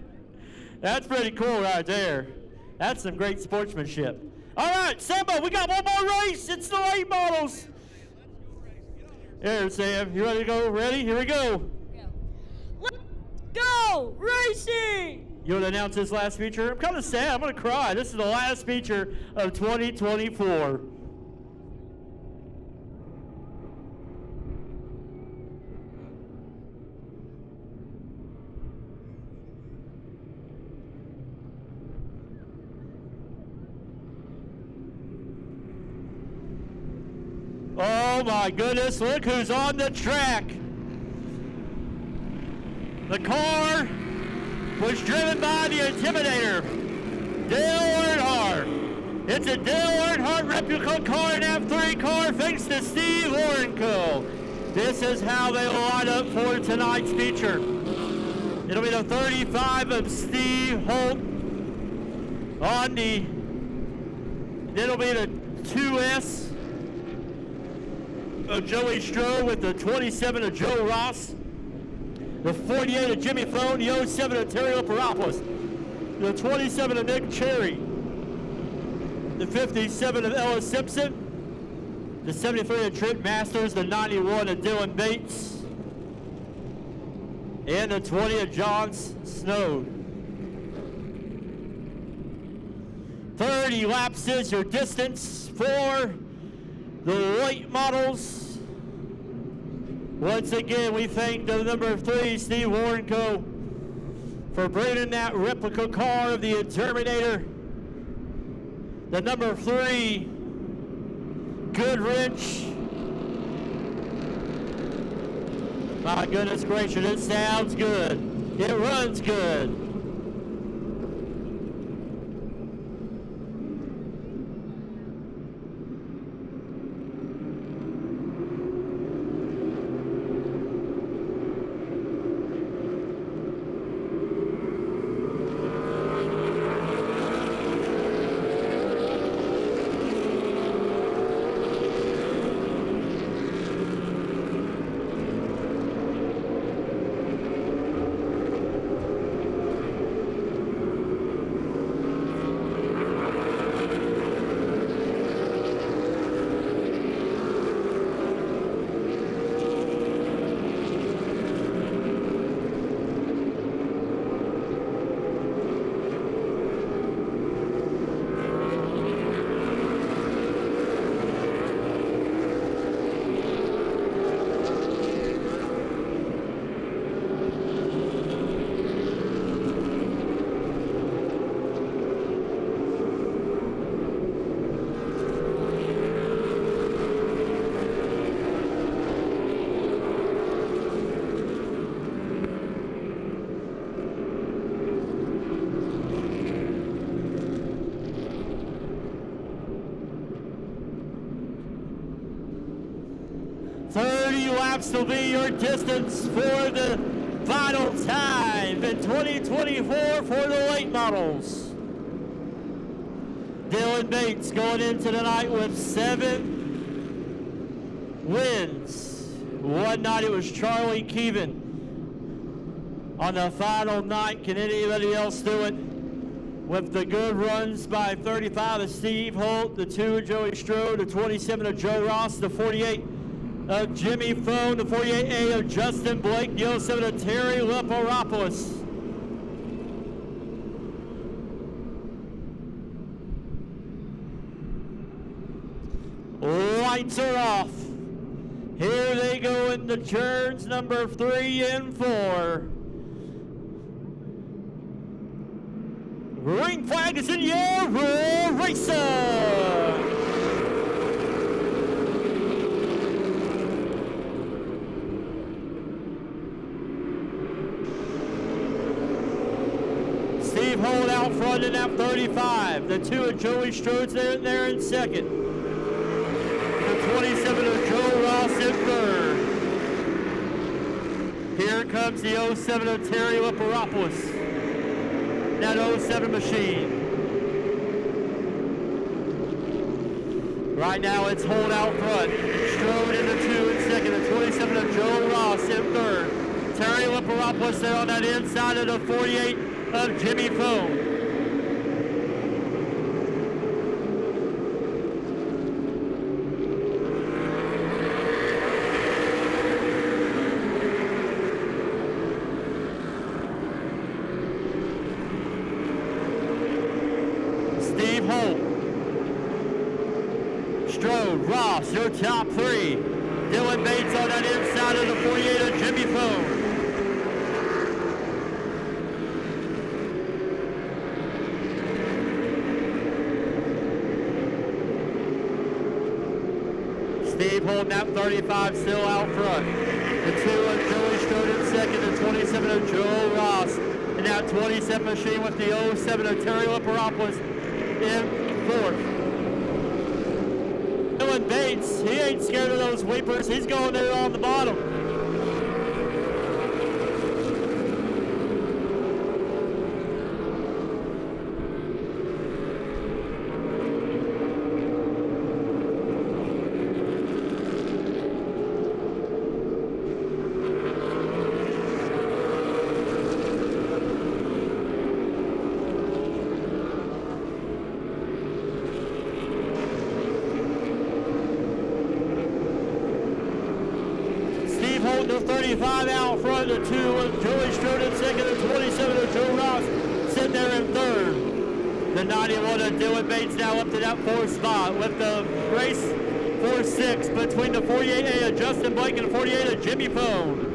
A: That's pretty cool right there. That's some great sportsmanship. All right, Sambo, we got one more race. It's the late models. Here, Sam, you ready to go? Ready? Here we go.
K: Let's go racing!
A: You want to announce this last feature? I'm kind of sad. I'm going to cry. This is the last feature of 2024. Oh my goodness, look who's on the track. The car was driven by the Intimidator, Dale Earnhardt. It's a Dale Earnhardt replica car, an F3 car, thanks to Steve Warrenco. This is how they will line up for tonight's feature. It'll be the 35 of Steve Holt on the, it'll be the 2S of Joey Stroh with the 27 of Joe Ross, the 48 of Jimmy Thone, the 07 of Terry Oparopoulos, the 27 of Nick Cherry, the 57 of Ellis Simpson, the 73 of Trent Masters, the 91 of Dylan Bates, and the 20 of John Snow. 30 laps is your distance for the late models. Once again, we thank the number 3, Steve Warrenco, for bringing that replica car of the Terminator. The number 3, Goodrich. My goodness gracious, it sounds good. It runs good. Laps will be your distance for the final time in 2024 for the late models. Dylan Bates going into the night with 7 wins. One night it was Charlie Keevan. On the final night, can anybody else do it? With the good runs by 35 of Steve Holt, the 2 of Joey Strode, the 27 of Joe Ross, the 48 of Jimmy Phone, the 48A of Justin Blake, the 07 of Terry Leparopoulos. Lights are off. Here they go into turns number 3 and 4. Green flag is in the air, we're racing! Steve Holt out front in that 35. The 2 of Joey Strode's there in second. The 27 of Joe Ross in third. Here comes the 07 of Terry Leparopoulos. That 07 machine. Right now it's Holt out front. Strode in the 2 in second. The 27 of Joe Ross in third. Terry Leparopoulos there on that inside of the 48 of Jimmy Phone. Steve Holt, Strode, Ross, your top 3. Dylan Bates on that inside of the 48 of Jimmy Phone. Steve Holt, that 35 still out front. The 2 of Joey Strode in second, the 27 of Joe Ross. And that 27 machine with the 07 of Terry Leparopoulos in fourth. Dylan Bates, he ain't scared of those weepers. He's going there on the bottom. The 35 out front, the 2 of Joey Strode in second, the 27 of Joe Ross sitting there in third. The 91 of Dylan Bates now up to that 4th spot with the race 4-6 between the 48A of Justin Blake and the 48 of Jimmy Phone.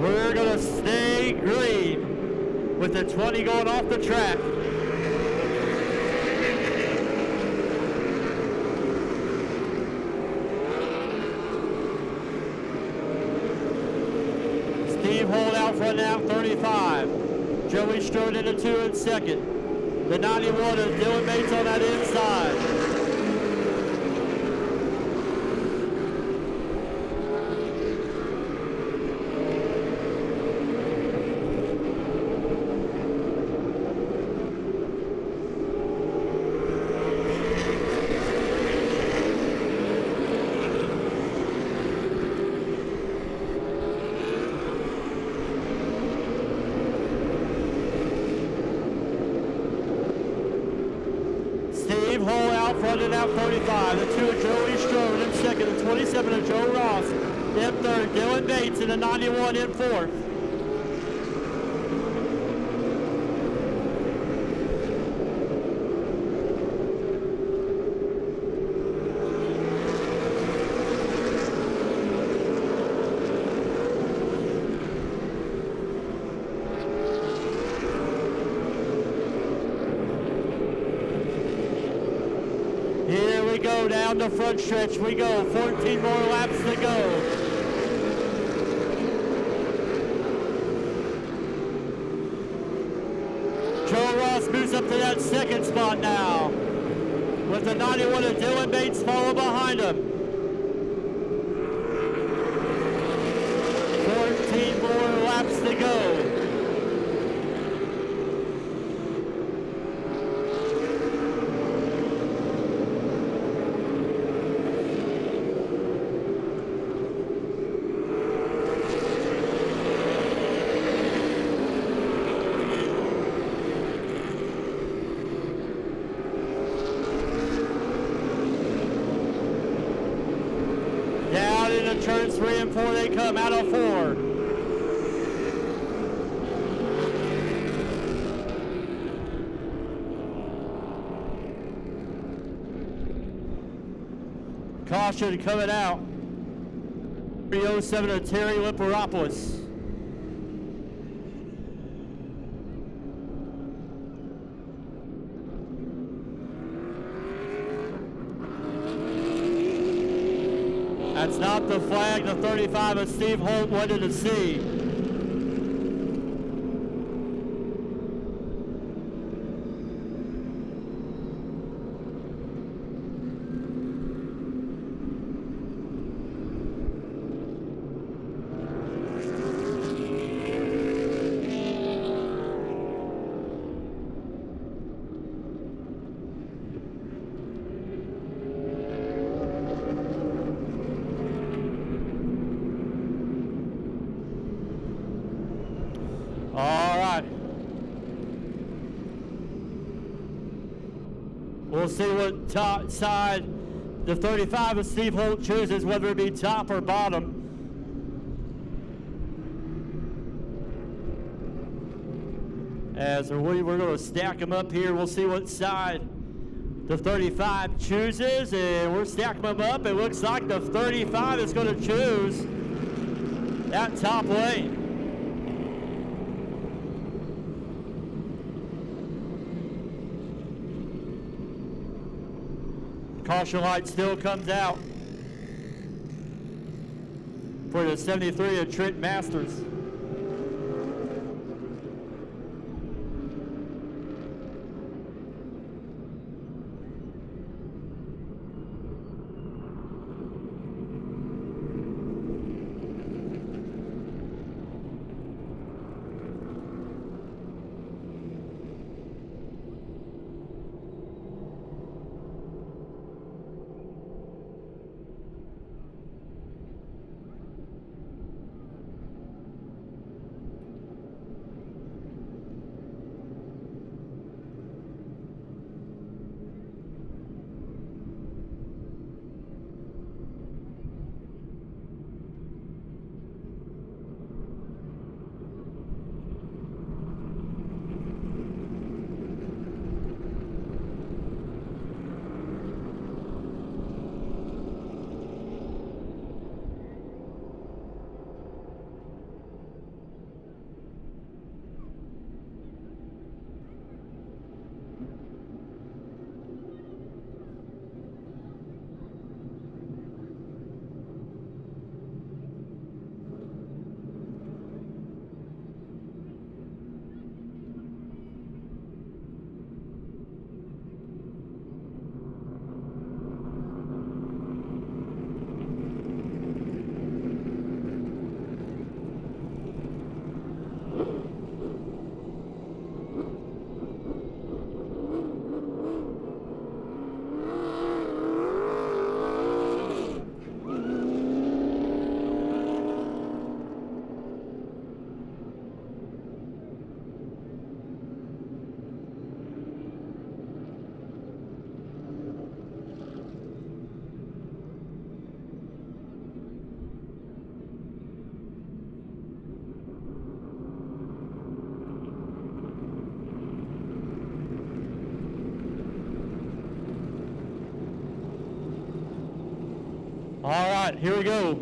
A: We're going to stay green with the 20 going off the track. Steve Holt out front now, 35. Joey Strode in the 2 in second. The 91 is Dylan Bates on that inside. Steve Holt out front in that 35. The 2 of Joey Strode in second. The 27 of Joe Ross in third. Dylan Bates in the 91 in fourth. Here we go down the front stretch. We go 14 more laps to go. Joe Ross moves up to that 2nd spot now, with the 91 of Dylan Bates follow behind him. 14 more laps to go. 3 and 4 they come out of 4. Caution coming out. 307 of Terry Liparopoulos. That's not the flag the 35 of Steve Holt wanted to see. We'll see what top side the 35 of Steve Holt chooses, whether it be top or bottom. As we're going to stack them up here, we'll see what side the 35 chooses, and we're stacking them up. It looks like the 35 is going to choose that top lane. Caution light still comes out for the 73 of Trent Masters. All right, here we go.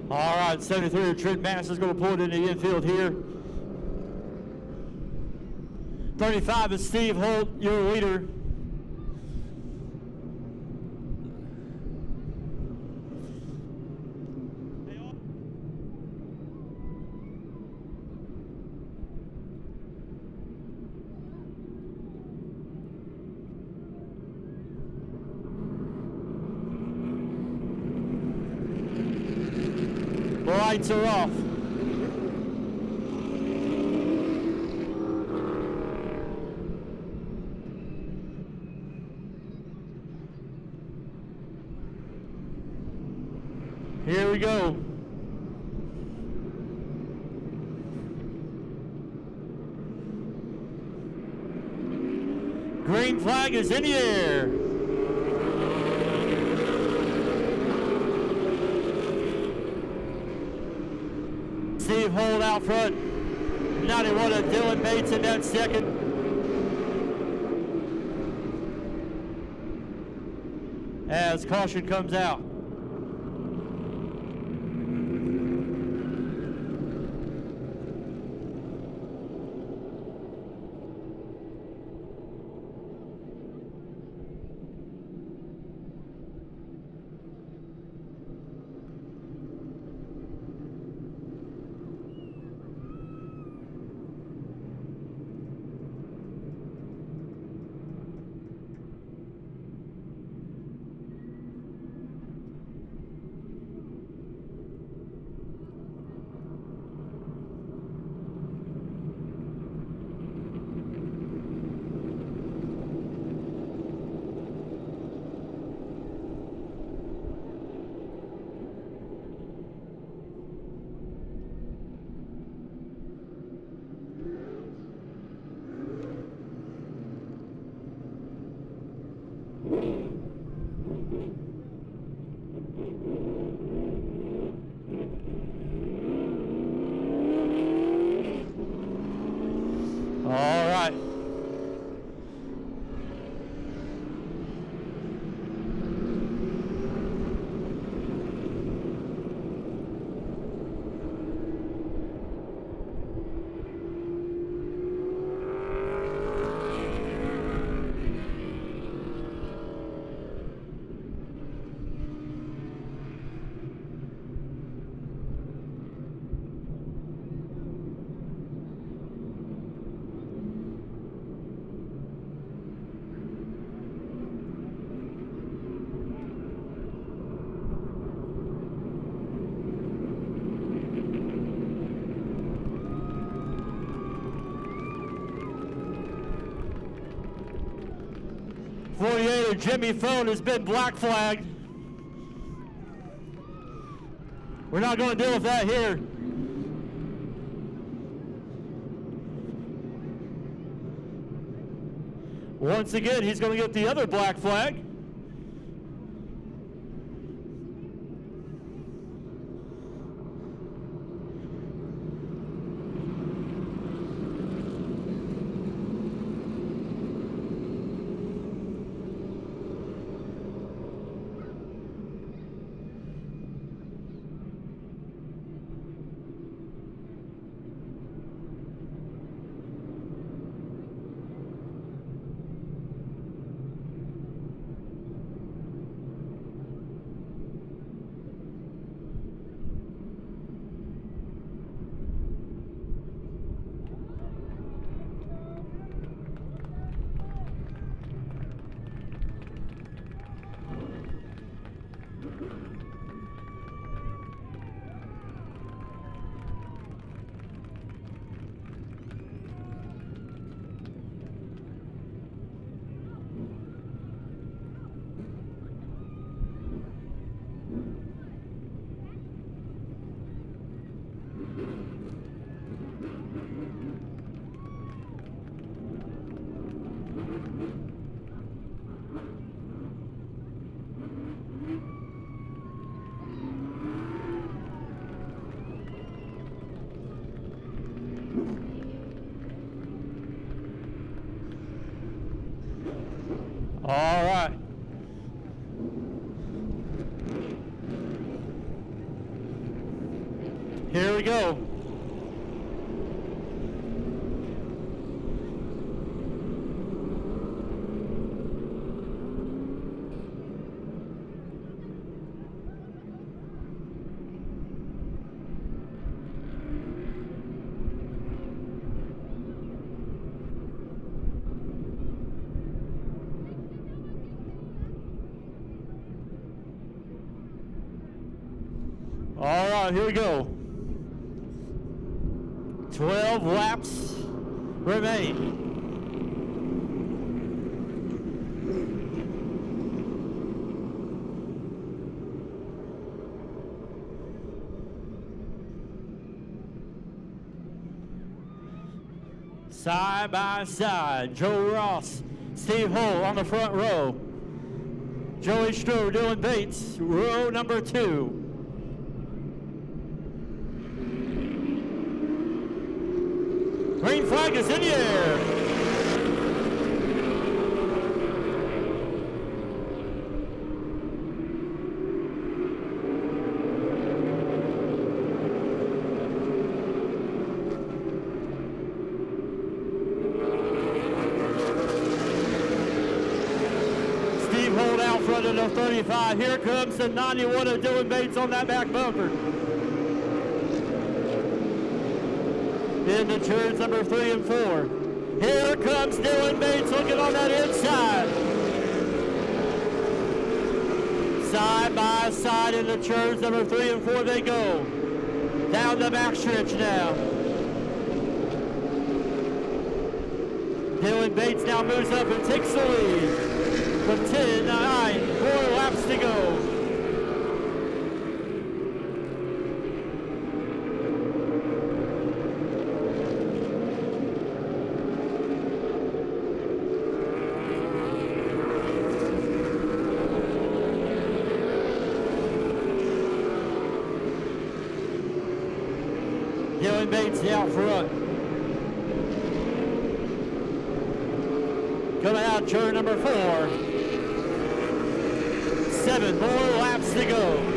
A: All right, 73 of Trent Masters is going to pull it into the infield here. 35 is Steve Holt, your leader. lights are off. Here we go. Green flag is in the air. Steve Holt out front. 91 of Dylan Bates in that second. As caution comes out. All right. Jimmy Phone has been black flagged. We're not going to deal with that here. Once again, he's going to get the other black flag. All right. Here we go. All right, here we go. 12 laps remain. Side by side, Joe Ross, Steve Hull on the front row. Joey Stroh, Dylan Bates, row number 2. Green flag is in the air. Steve Holt out front of the 35. Here comes the 91 of Dylan Bates on that back bumper. Into turns number 3 and 4. Here comes Dylan Bates looking on that inside. Side by side into turns number 3 and 4 they go. Down the backstretch now. Dylan Bates now moves up and takes the lead. With 9 more laps to go. Dylan Bates out front. Coming out turn number 4. 7 more laps to go.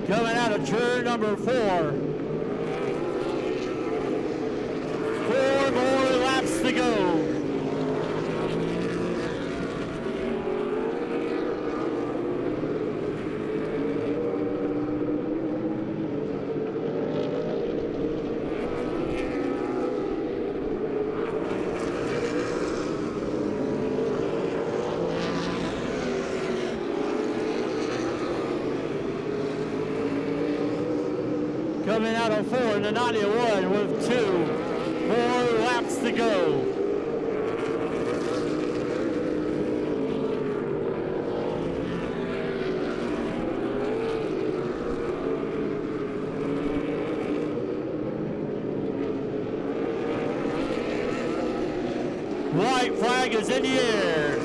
A: Coming out of turn number 4. 4 more laps to go. Coming out of 4 in the 91 with 2 more laps to go. White flag is in the air.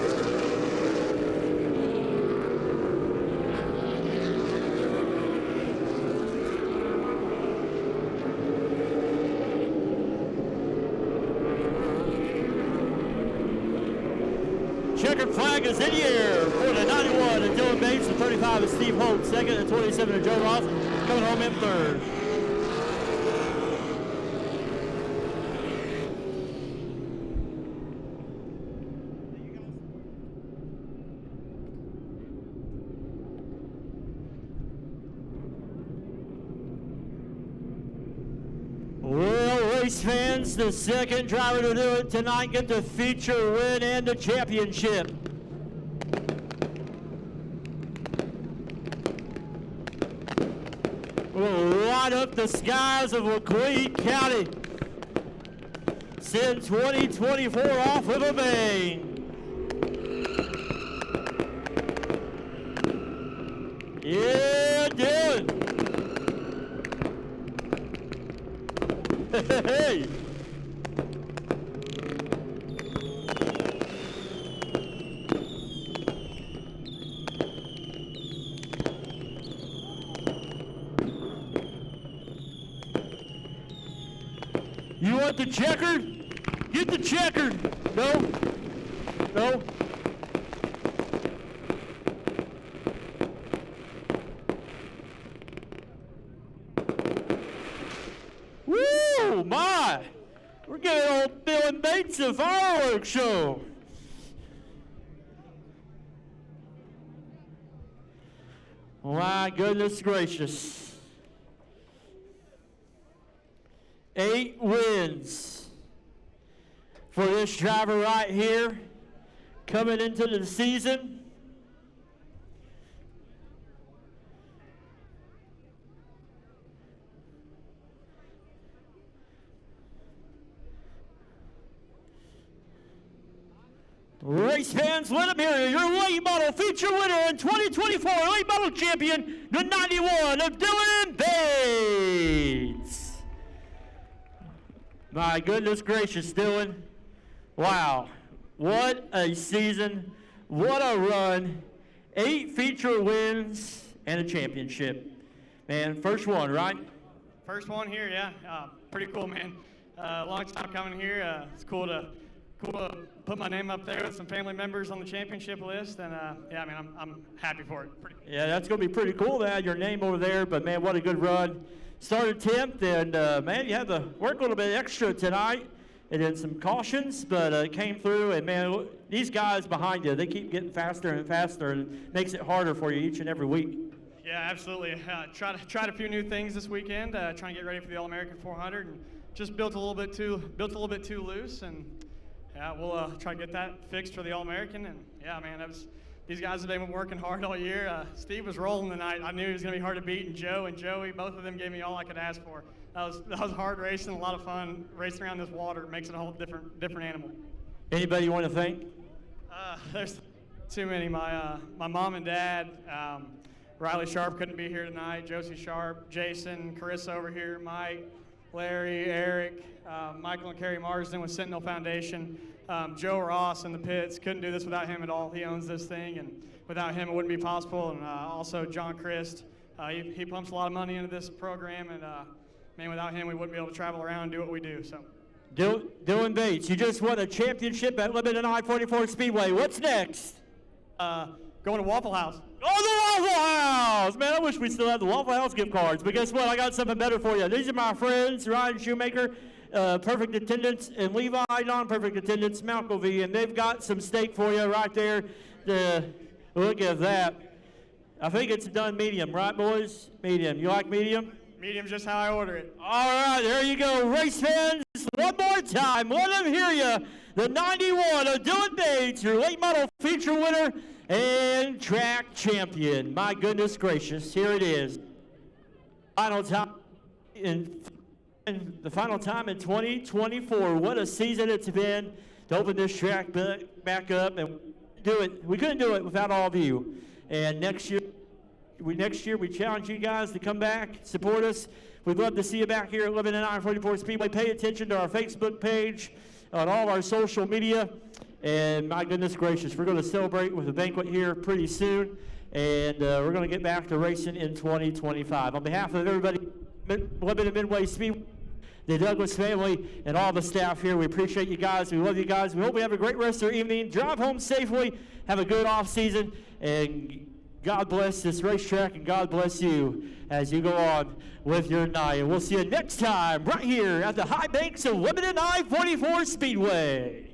A: Checkered flag is in the air for the 91 and Dylan Bates, the 35 is Steve Holt, second, and 27 of Joe Ross coming home in third. Well, race fans, the second driver to do it tonight get the feature win and the championship. We'll light up the skies of McLean County. Send 2024 off with a bang. Yeah, Dylan. Hey! You want the checkered? Get the checker. No. No. Woo, my. We're getting old Bill and Bates a fireworks show. My goodness gracious. 8 wins for this driver right here coming into the season. Race fans, let them hear you. Your late model feature winner and 2024 late model champion, the 91 of Dylan Bates. My goodness gracious, Dylan. Wow. What a season. What a run. 8 feature wins and a championship. Man, first one, right?
L: First one here, yeah. Pretty cool, man. Long time coming here. It's cool to put my name up there with some family members on the championship list, and yeah, I mean, I'm happy for it.
A: Yeah, that's going to be pretty cool to have your name over there, but man, what a good run. Started 10th, and man, you had to work a little bit extra tonight, and then some cautions, but it came through, and man, these guys behind you, they keep getting faster and faster, and it makes it harder for you each and every week.
L: Yeah, absolutely. Tried a few new things this weekend, trying to get ready for the All-American 400, and just built a little bit too loose, and yeah, we'll try to get that fixed for the All-American. And yeah, man, these guys have been working hard all year. Steve was rolling tonight. I knew he was going to be hard to beat, and Joe and Joey, both of them gave me all I could ask for. That was hard racing, a lot of fun. Racing around this water makes it a whole different animal.
A: Anybody you want to thank?
L: There's too many. My mom and dad, Riley Sharp couldn't be here tonight. Josie Sharp, Jason, Carissa over here, Mike, Larry, Eric, Michael and Carrie Marsden with Sentinel Foundation, Joe Ross in the pits. Couldn't do this without him at all. He owns this thing, and without him it wouldn't be possible. And also John Christ. He pumps a lot of money into this program, and man, without him we wouldn't be able to travel around and do what we do. So.
A: Dylan Bates, you just won a championship at Lebanon I-44 Speedway. What's next?
L: Going to Waffle House.
A: Oh, the Waffle House! Man, I wish we still had the Waffle House gift cards, but guess what? I got something better for you. These are my friends, Ryan Shoemaker, Perfect Attendance, and Levi, non-perfect attendance, Malcolm V, and they've got some steak for you right there. Look at that. I think it's done medium, right, boys? Medium. You like medium?
L: Medium's just how I order it.
A: All right, there you go. Race fans, one more time. Let them hear you. The 91 of Dylan Bates, your late model feature winner and track champion. My goodness gracious, here it is. Final time the final time in 2024. What a season it's been to open this track back up and do it. We couldn't do it without all of you. And next year we challenge you guys to come back, support us. We'd love to see you back here at Lebanon I-44 Speedway. Pay attention to our Facebook page, on all of our social media. And my goodness gracious, we're going to celebrate with a banquet here pretty soon. And we're going to get back to racing in 2025. On behalf of everybody, Lebanon Midway Speedway, the Douglas family, and all the staff here, we appreciate you guys. We love you guys. We hope you have a great rest of your evening. Drive home safely. Have a good off season. And God bless this racetrack, and God bless you as you go on with your night. And we'll see you next time right here at the high banks of Lebanon I-44 Speedway.